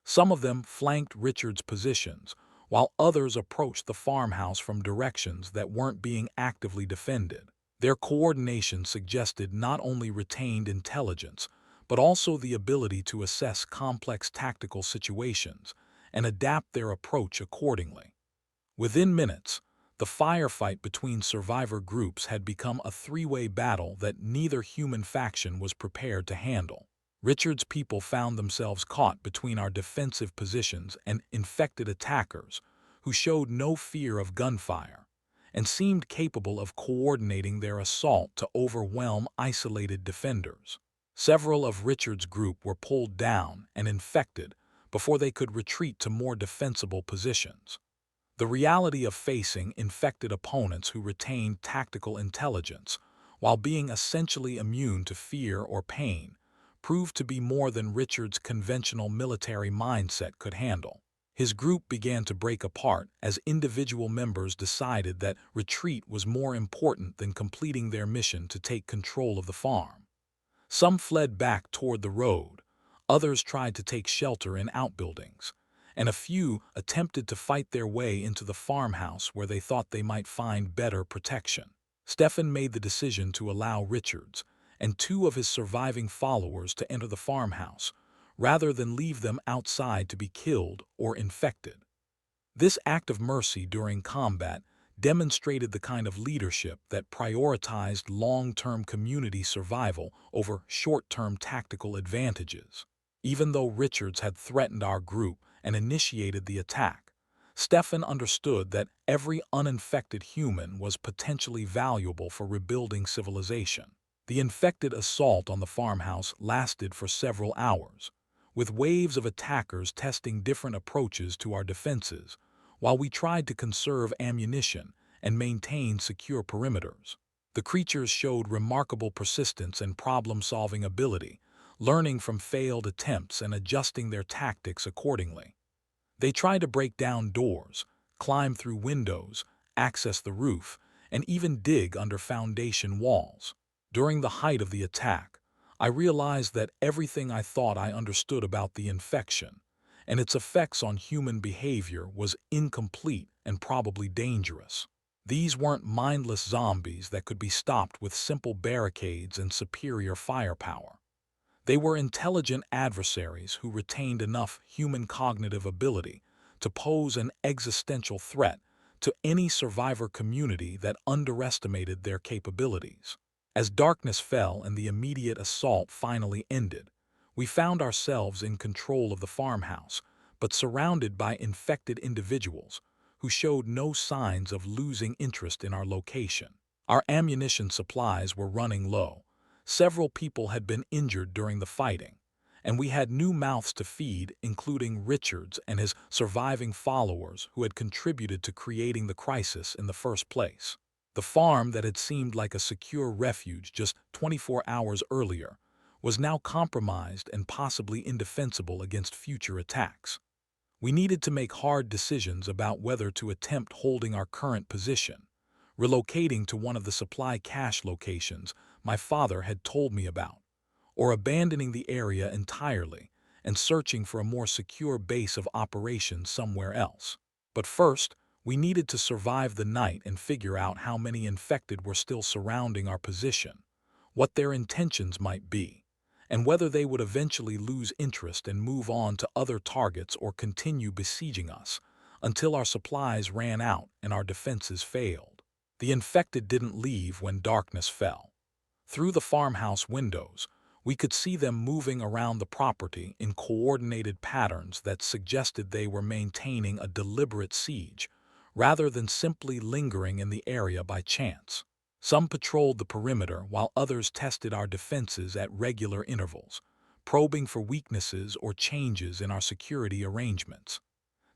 Some of them flanked Richard's positions, while others approached the farmhouse from directions that weren't being actively defended. Their coordination suggested not only retained intelligence, but also the ability to assess complex tactical situations and adapt their approach accordingly. Within minutes, the firefight between survivor groups had become a three-way battle that neither human faction was prepared to handle. Richard's people found themselves caught between our defensive positions and infected attackers who showed no fear of gunfire and seemed capable of coordinating their assault to overwhelm isolated defenders. Several of Richard's group were pulled down and infected before they could retreat to more defensible positions. The reality of facing infected opponents who retained tactical intelligence while being essentially immune to fear or pain proved to be more than Richard's conventional military mindset could handle. His group began to break apart as individual members decided that retreat was more important than completing their mission to take control of the farm. Some fled back toward the road, others tried to take shelter in outbuildings, and a few attempted to fight their way into the farmhouse where they thought they might find better protection. Stefan made the decision to allow Richards and two of his surviving followers to enter the farmhouse, rather than leave them outside to be killed or infected. This act of mercy during combat demonstrated the kind of leadership that prioritized long-term community survival over short-term tactical advantages. Even though Richards had threatened our group and initiated the attack, Stefan understood that every uninfected human was potentially valuable for rebuilding civilization. The infected assault on the farmhouse lasted for several hours, with waves of attackers testing different approaches to our defenses, while we tried to conserve ammunition and maintain secure perimeters. The creatures showed remarkable persistence and problem-solving ability, learning from failed attempts and adjusting their tactics accordingly. They tried to break down doors, climb through windows, access the roof, and even dig under foundation walls. During the height of the attack, I realized that everything I thought I understood about the infection and its effects on human behavior was incomplete and probably dangerous. These weren't mindless zombies that could be stopped with simple barricades and superior firepower. They were intelligent adversaries who retained enough human cognitive ability to pose an existential threat to any survivor community that underestimated their capabilities. As darkness fell and the immediate assault finally ended, we found ourselves in control of the farmhouse, but surrounded by infected individuals who showed no signs of losing interest in our location. Our ammunition supplies were running low. Several people had been injured during the fighting, and we had new mouths to feed, including Richards and his surviving followers who had contributed to creating the crisis in the first place. The farm that had seemed like a secure refuge just 24 hours earlier was now compromised and possibly indefensible against future attacks. We needed to make hard decisions about whether to attempt holding our current position, relocating to one of the supply cache locations my father had told me about, or abandoning the area entirely and searching for a more secure base of operations somewhere else. But first, we needed to survive the night and figure out how many infected were still surrounding our position, what their intentions might be, and whether they would eventually lose interest and move on to other targets or continue besieging us until our supplies ran out and our defenses failed. The infected didn't leave when darkness fell. Through the farmhouse windows, we could see them moving around the property in coordinated patterns that suggested they were maintaining a deliberate siege, rather than simply lingering in the area by chance. Some patrolled the perimeter while others tested our defenses at regular intervals, probing for weaknesses or changes in our security arrangements.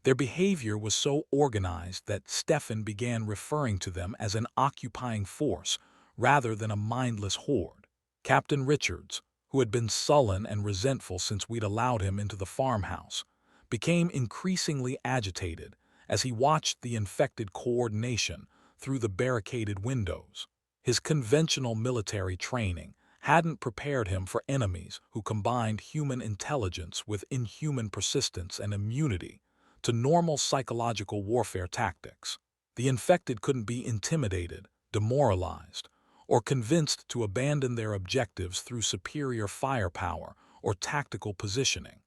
Their behavior was so organized that Stefan began referring to them as an occupying force rather than a mindless horde. Captain Richards, who had been sullen and resentful since we'd allowed him into the farmhouse, became increasingly agitated as he watched the infected coordination through the barricaded windows. His conventional military training hadn't prepared him for enemies who combined human intelligence with inhuman persistence and immunity to normal psychological warfare tactics. The infected couldn't be intimidated, demoralized, or convinced to abandon their objectives through superior firepower or tactical positioning.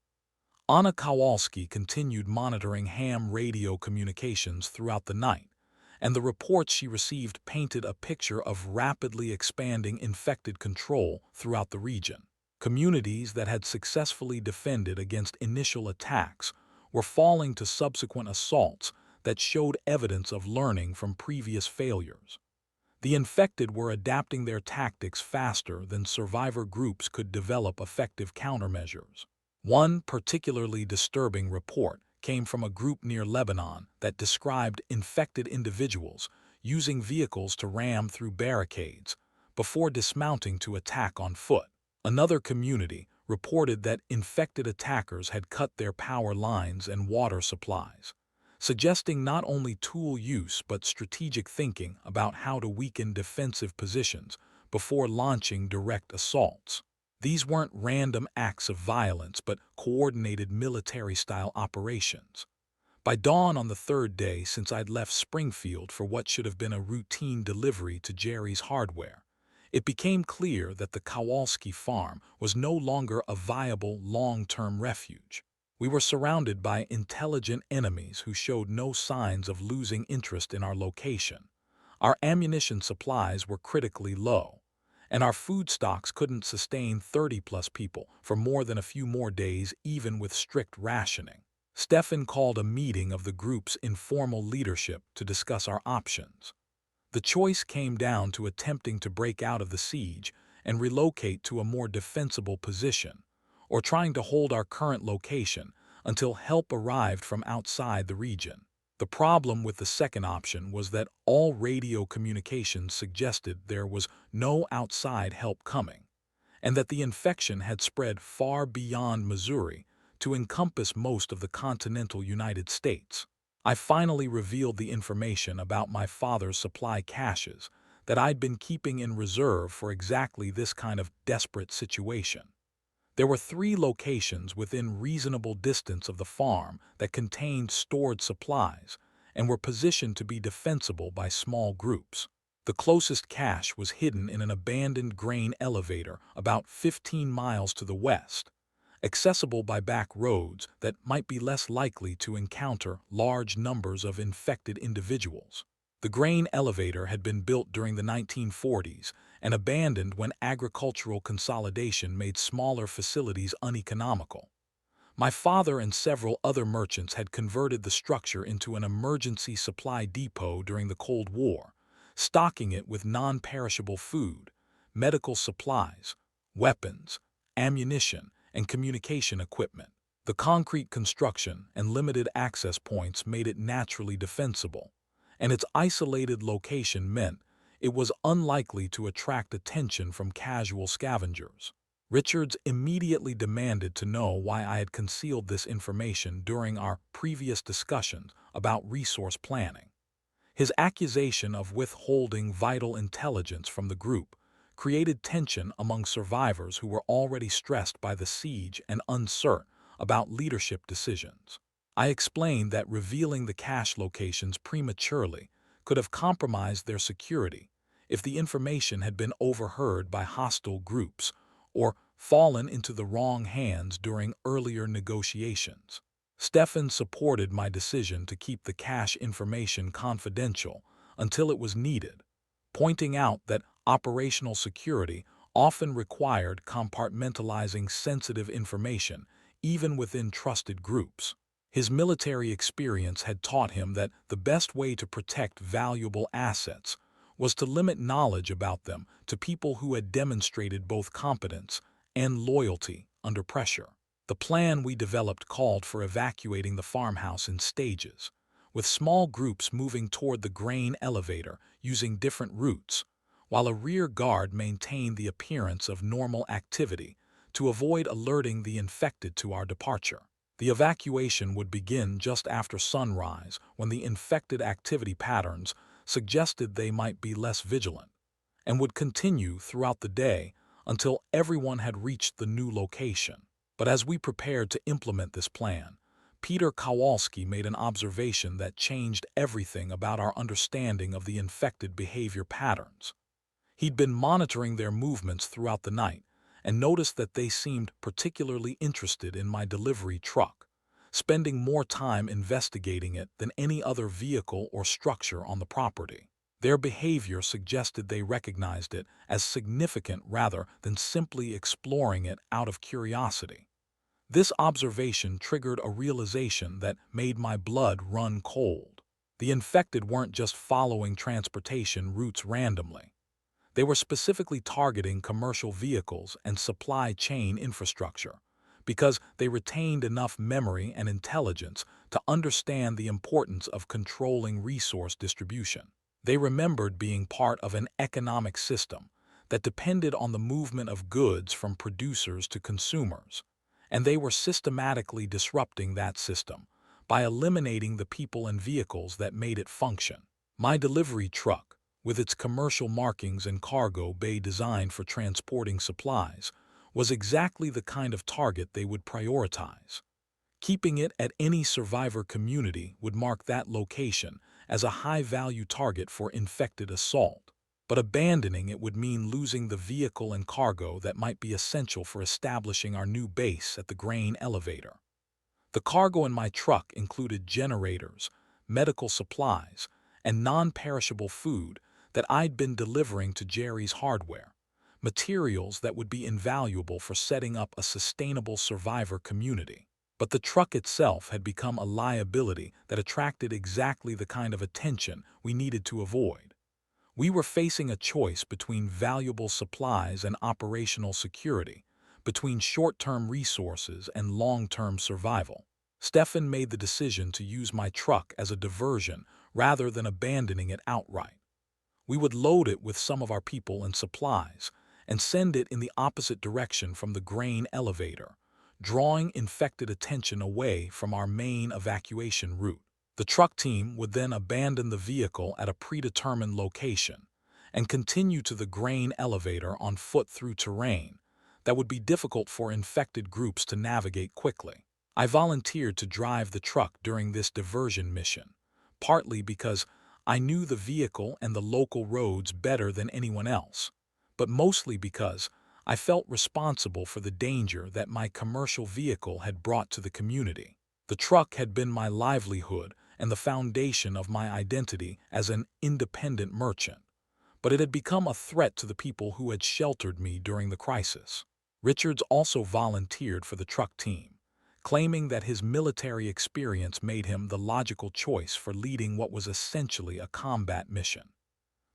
Anna Kowalski continued monitoring ham radio communications throughout the night, and the reports she received painted a picture of rapidly expanding infected control throughout the region. Communities that had successfully defended against initial attacks were falling to subsequent assaults that showed evidence of learning from previous failures. The infected were adapting their tactics faster than survivor groups could develop effective countermeasures. One particularly disturbing report came from a group near Lebanon that described infected individuals using vehicles to ram through barricades before dismounting to attack on foot. Another community reported that infected attackers had cut their power lines and water supplies, suggesting not only tool use but strategic thinking about how to weaken defensive positions before launching direct assaults. These weren't random acts of violence but coordinated military-style operations. By dawn on the third day since I'd left Springfield for what should have been a routine delivery to Jerry's Hardware, it became clear that the Kowalski farm was no longer a viable long-term refuge. We were surrounded by intelligent enemies who showed no signs of losing interest in our location. Our ammunition supplies were critically low, and our food stocks couldn't sustain 30-plus people for more than a few more days even with strict rationing. Stefan called a meeting of the group's informal leadership to discuss our options. The choice came down to attempting to break out of the siege and relocate to a more defensible position, or trying to hold our current location until help arrived from outside the region. The problem with the second option was that all radio communications suggested there was no outside help coming, and that the infection had spread far beyond Missouri to encompass most of the continental United States. I finally revealed the information about my father's supply caches that I'd been keeping in reserve for exactly this kind of desperate situation. There were 3 locations within reasonable distance of the farm that contained stored supplies and were positioned to be defensible by small groups. The closest cache was hidden in an abandoned grain elevator about 15 miles to the west, accessible by back roads that might be less likely to encounter large numbers of infected individuals. The grain elevator had been built during the 1940s and abandoned when agricultural consolidation made smaller facilities uneconomical. My father and several other merchants had converted the structure into an emergency supply depot during the Cold War, stocking it with non-perishable food, medical supplies, weapons, ammunition, and communication equipment. The concrete construction and limited access points made it naturally defensible, and its isolated location meant it was unlikely to attract attention from casual scavengers. Richards immediately demanded to know why I had concealed this information during our previous discussions about resource planning. His accusation of withholding vital intelligence from the group created tension among survivors who were already stressed by the siege and uncertain about leadership decisions. I explained that revealing the cache locations prematurely could have compromised their security if the information had been overheard by hostile groups or fallen into the wrong hands during earlier negotiations. Stefan supported my decision to keep the cache information confidential until it was needed, pointing out that operational security often required compartmentalizing sensitive information even within trusted groups. His military experience had taught him that the best way to protect valuable assets was to limit knowledge about them to people who had demonstrated both competence and loyalty under pressure. The plan we developed called for evacuating the farmhouse in stages, with small groups moving toward the grain elevator using different routes, while a rear guard maintained the appearance of normal activity to avoid alerting the infected to our departure. The evacuation would begin just after sunrise when the infected activity patterns suggested they might be less vigilant, and would continue throughout the day until everyone had reached the new location. But as we prepared to implement this plan, Peter Kowalski made an observation that changed everything about our understanding of the infected behavior patterns. He'd been monitoring their movements throughout the night and noticed that they seemed particularly interested in my delivery truck, spending more time investigating it than any other vehicle or structure on the property. Their behavior suggested they recognized it as significant rather than simply exploring it out of curiosity. This observation triggered a realization that made my blood run cold. The infected weren't just following transportation routes randomly. They were specifically targeting commercial vehicles and supply chain infrastructure because they retained enough memory and intelligence to understand the importance of controlling resource distribution. They remembered being part of an economic system that depended on the movement of goods from producers to consumers, and they were systematically disrupting that system by eliminating the people and vehicles that made it function. My delivery truck, with its commercial markings and cargo bay designed for transporting supplies, was exactly the kind of target they would prioritize. Keeping it at any survivor community would mark that location as a high-value target for infected assault, but abandoning it would mean losing the vehicle and cargo that might be essential for establishing our new base at the grain elevator. The cargo in my truck included generators, medical supplies, and non-perishable food that I'd been delivering to Jerry's Hardware, materials that would be invaluable for setting up a sustainable survivor community. But the truck itself had become a liability that attracted exactly the kind of attention we needed to avoid. We were facing a choice between valuable supplies and operational security, between short-term resources and long-term survival. Stefan made the decision to use my truck as a diversion rather than abandoning it outright. We would load it with some of our people and supplies and send it in the opposite direction from the grain elevator, drawing infected attention away from our main evacuation route. The truck team would then abandon the vehicle at a predetermined location and continue to the grain elevator on foot through terrain that would be difficult for infected groups to navigate quickly. I volunteered to drive the truck during this diversion mission, partly because I knew the vehicle and the local roads better than anyone else, but mostly because I felt responsible for the danger that my commercial vehicle had brought to the community. The truck had been my livelihood and the foundation of my identity as an independent merchant, but it had become a threat to the people who had sheltered me during the crisis. Richards also volunteered for the truck team, claiming that his military experience made him the logical choice for leading what was essentially a combat mission.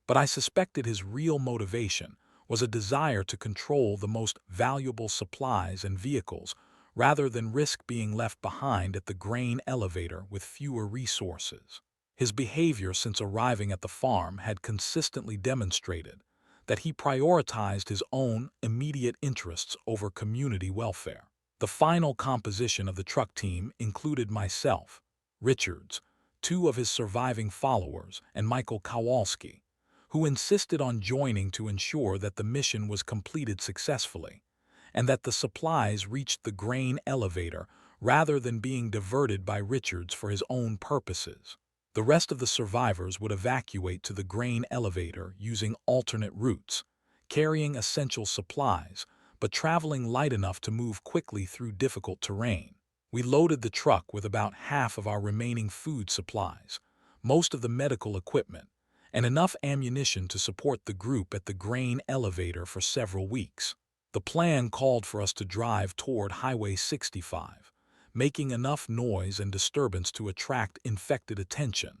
But I suspected his real motivation was a desire to control the most valuable supplies and vehicles rather than risk being left behind at the grain elevator with fewer resources. His behavior since arriving at the farm had consistently demonstrated that he prioritized his own immediate interests over community welfare. The final composition of the truck team included myself, Richards, two of his surviving followers, and Michael Kowalski, who insisted on joining to ensure that the mission was completed successfully, and that the supplies reached the grain elevator rather than being diverted by Richards for his own purposes. The rest of the survivors would evacuate to the grain elevator using alternate routes, carrying essential supplies, but traveling light enough to move quickly through difficult terrain. We loaded the truck with about half of our remaining food supplies, most of the medical equipment, and enough ammunition to support the group at the grain elevator for several weeks. The plan called for us to drive toward Highway 65, making enough noise and disturbance to attract infected attention,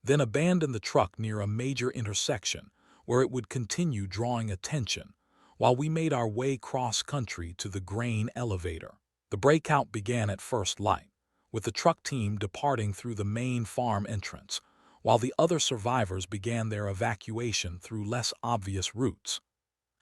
then abandon the truck near a major intersection where it would continue drawing attention while we made our way cross-country to the grain elevator. The breakout began at first light, with the truck team departing through the main farm entrance, while the other survivors began their evacuation through less obvious routes.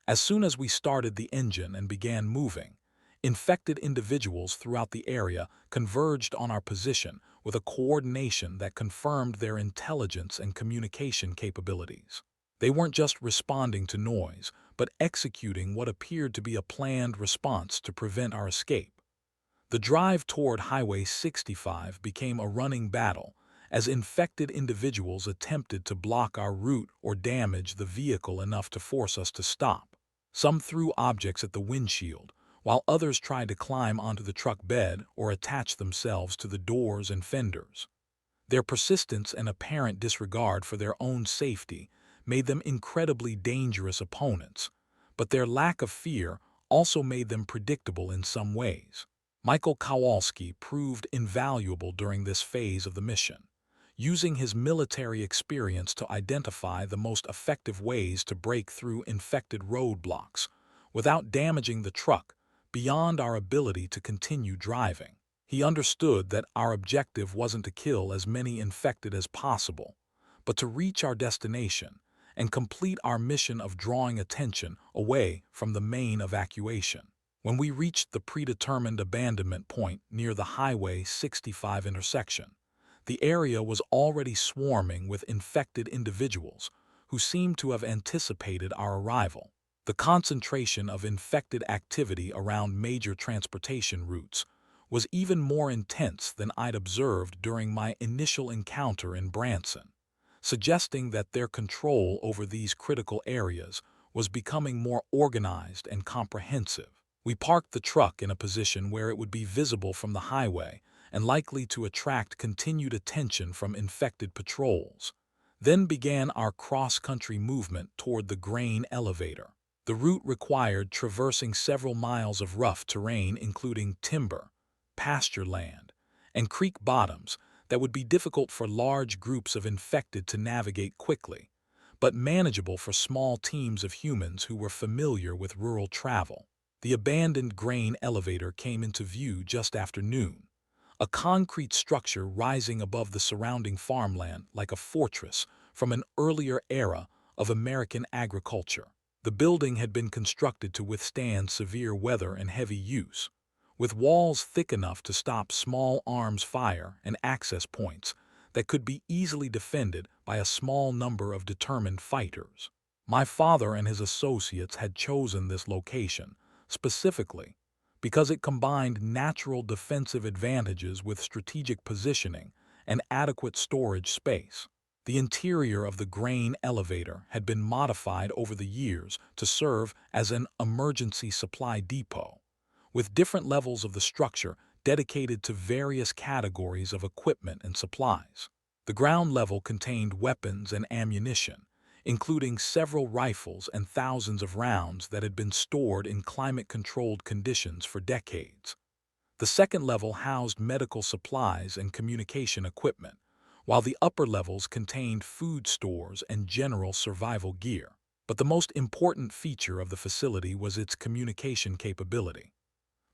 As soon as we started the engine and began moving, infected individuals throughout the area converged on our position with a coordination that confirmed their intelligence and communication capabilities. They weren't just responding to noise, but executing what appeared to be a planned response to prevent our escape. The drive toward Highway 65 became a running battle as infected individuals attempted to block our route or damage the vehicle enough to force us to stop. Some threw objects at the windshield, while others tried to climb onto the truck bed or attach themselves to the doors and fenders. Their persistence and apparent disregard for their own safety made them incredibly dangerous opponents, but their lack of fear also made them predictable in some ways. Michael Kowalski proved invaluable during this phase of the mission, using his military experience to identify the most effective ways to break through infected roadblocks without damaging the truck beyond our ability to continue driving. He understood that our objective wasn't to kill as many infected as possible, but to reach our destination and complete our mission of drawing attention away from the main evacuation. When we reached the predetermined abandonment point near the Highway 65 intersection, the area was already swarming with infected individuals who seemed to have anticipated our arrival. The concentration of infected activity around major transportation routes was even more intense than I'd observed during my initial encounter in Branson, suggesting that their control over these critical areas was becoming more organized and comprehensive. We parked the truck in a position where it would be visible from the highway and likely to attract continued attention from infected patrols. Then began our cross-country movement toward the grain elevator. The route required traversing several miles of rough terrain including timber, pasture land, and creek bottoms that would be difficult for large groups of infected to navigate quickly, but manageable for small teams of humans who were familiar with rural travel. The abandoned grain elevator came into view just after noon, a concrete structure rising above the surrounding farmland like a fortress from an earlier era of American agriculture. The building had been constructed to withstand severe weather and heavy use, with walls thick enough to stop small arms fire and access points that could be easily defended by a small number of determined fighters. My father and his associates had chosen this location specifically because it combined natural defensive advantages with strategic positioning and adequate storage space. The interior of the grain elevator had been modified over the years to serve as an emergency supply depot, with different levels of the structure dedicated to various categories of equipment and supplies. The ground level contained weapons and ammunition, including several rifles and thousands of rounds that had been stored in climate-controlled conditions for decades. The second level housed medical supplies and communication equipment, while the upper levels contained food stores and general survival gear. But the most important feature of the facility was its communication capability.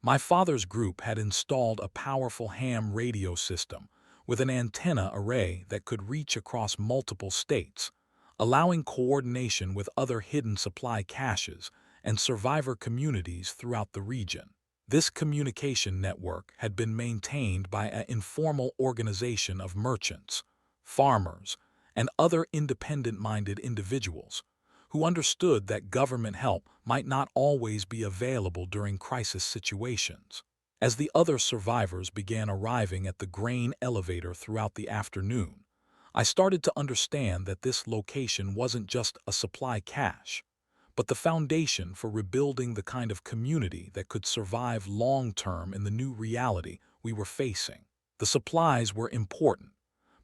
My father's group had installed a powerful ham radio system with an antenna array that could reach across multiple states, allowing coordination with other hidden supply caches and survivor communities throughout the region. This communication network had been maintained by an informal organization of merchants, farmers, and other independent-minded individuals who understood that government help might not always be available during crisis situations. As the other survivors began arriving at the grain elevator throughout the afternoon, I started to understand that this location wasn't just a supply cache, but the foundation for rebuilding the kind of community that could survive long-term in the new reality we were facing. The supplies were important,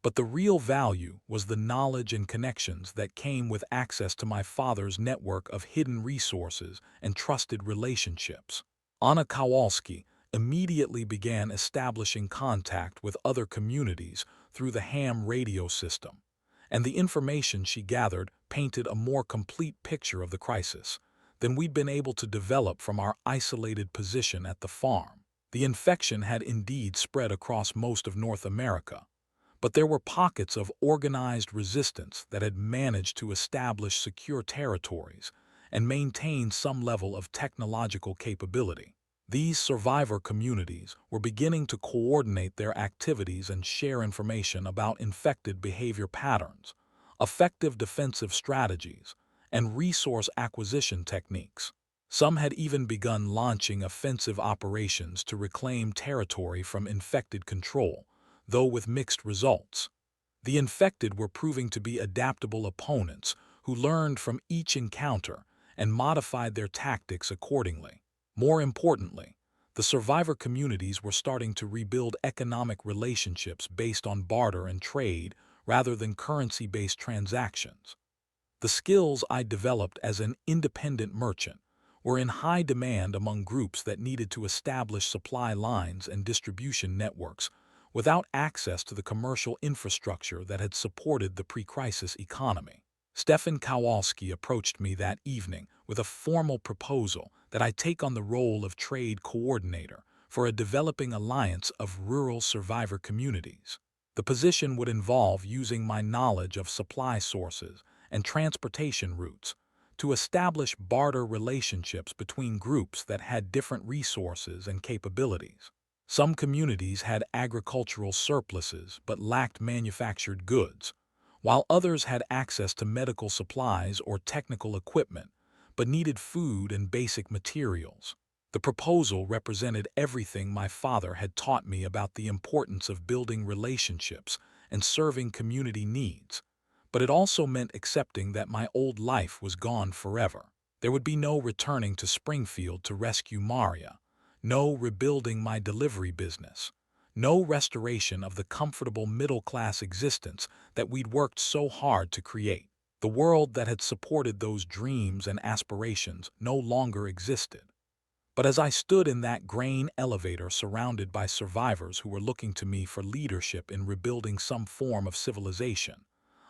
but the real value was the knowledge and connections that came with access to my father's network of hidden resources and trusted relationships. Anna Kowalski immediately began establishing contact with other communities through the ham radio system, and the information she gathered painted a more complete picture of the crisis than we'd been able to develop from our isolated position at the farm. The infection had indeed spread across most of North America, but there were pockets of organized resistance that had managed to establish secure territories and maintain some level of technological capability. These survivor communities were beginning to coordinate their activities and share information about infected behavior patterns, effective defensive strategies, and resource acquisition techniques. Some had even begun launching offensive operations to reclaim territory from infected control, though with mixed results. The infected were proving to be adaptable opponents who learned from each encounter and modified their tactics accordingly. More importantly, the survivor communities were starting to rebuild economic relationships based on barter and trade rather than currency-based transactions. The skills I developed as an independent merchant were in high demand among groups that needed to establish supply lines and distribution networks without access to the commercial infrastructure that had supported the pre-crisis economy. Stefan Kowalski approached me that evening with a formal proposal that I take on the role of trade coordinator for a developing alliance of rural survivor communities. The position would involve using my knowledge of supply sources and transportation routes to establish barter relationships between groups that had different resources and capabilities. Some communities had agricultural surpluses but lacked manufactured goods, while others had access to medical supplies or technical equipment but needed food and basic materials. The proposal represented everything my father had taught me about the importance of building relationships and serving community needs, but it also meant accepting that my old life was gone forever. There would be no returning to Springfield to rescue Maria, no rebuilding my delivery business, no restoration of the comfortable middle-class existence that we'd worked so hard to create. The world that had supported those dreams and aspirations no longer existed. But as I stood in that grain elevator surrounded by survivors who were looking to me for leadership in rebuilding some form of civilization,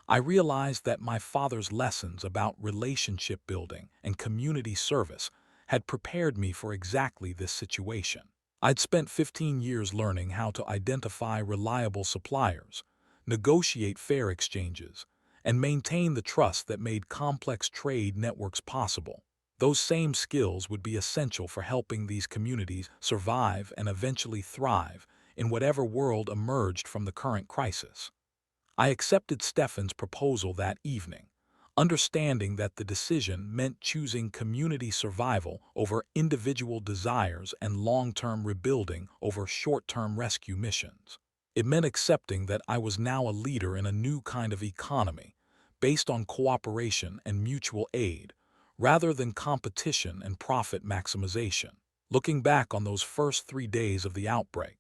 I realized that my father's lessons about relationship building and community service had prepared me for exactly this situation. I'd spent 15 years learning how to identify reliable suppliers, negotiate fair exchanges, and maintain the trust that made complex trade networks possible. Those same skills would be essential for helping these communities survive and eventually thrive in whatever world emerged from the current crisis. I accepted Stefan's proposal that evening, understanding that the decision meant choosing community survival over individual desires and long-term rebuilding over short-term rescue missions. It meant accepting that I was now a leader in a new kind of economy, based on cooperation and mutual aid, rather than competition and profit maximization. Looking back on those first 3 days of the outbreak,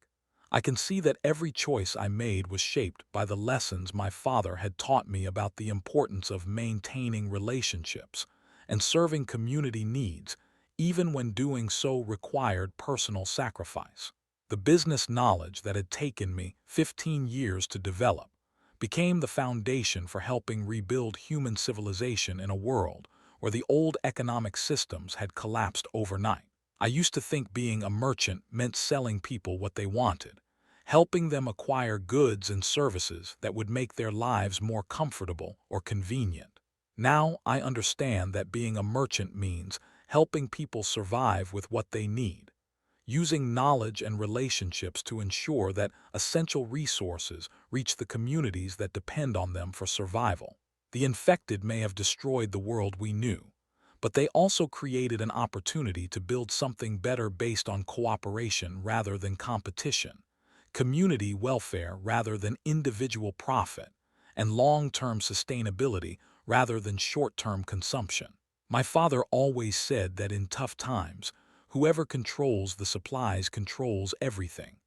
I can see that every choice I made was shaped by the lessons my father had taught me about the importance of maintaining relationships and serving community needs, even when doing so required personal sacrifice. The business knowledge that had taken me 15 years to develop became the foundation for helping rebuild human civilization in a world where the old economic systems had collapsed overnight. I used to think being a merchant meant selling people what they wanted, helping them acquire goods and services that would make their lives more comfortable or convenient. Now I understand that being a merchant means helping people survive with what they need, using knowledge and relationships to ensure that essential resources reach the communities that depend on them for survival. The infected may have destroyed the world we knew, but they also created an opportunity to build something better based on cooperation rather than competition, community welfare rather than individual profit, and long-term sustainability rather than short-term consumption. My father always said that in tough times, whoever controls the supplies controls everything.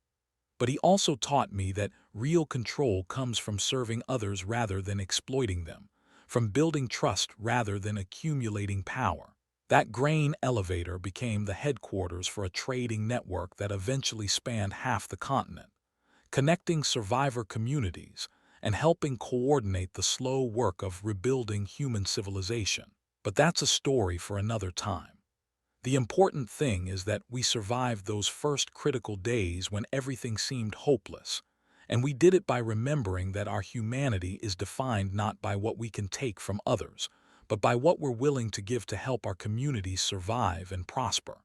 But he also taught me that real control comes from serving others rather than exploiting them, from building trust rather than accumulating power. That grain elevator became the headquarters for a trading network that eventually spanned half the continent, connecting survivor communities and helping coordinate the slow work of rebuilding human civilization. But that's a story for another time. The important thing is that we survived those first critical days when everything seemed hopeless, and we did it by remembering that our humanity is defined not by what we can take from others, but by what we're willing to give to help our communities survive and prosper.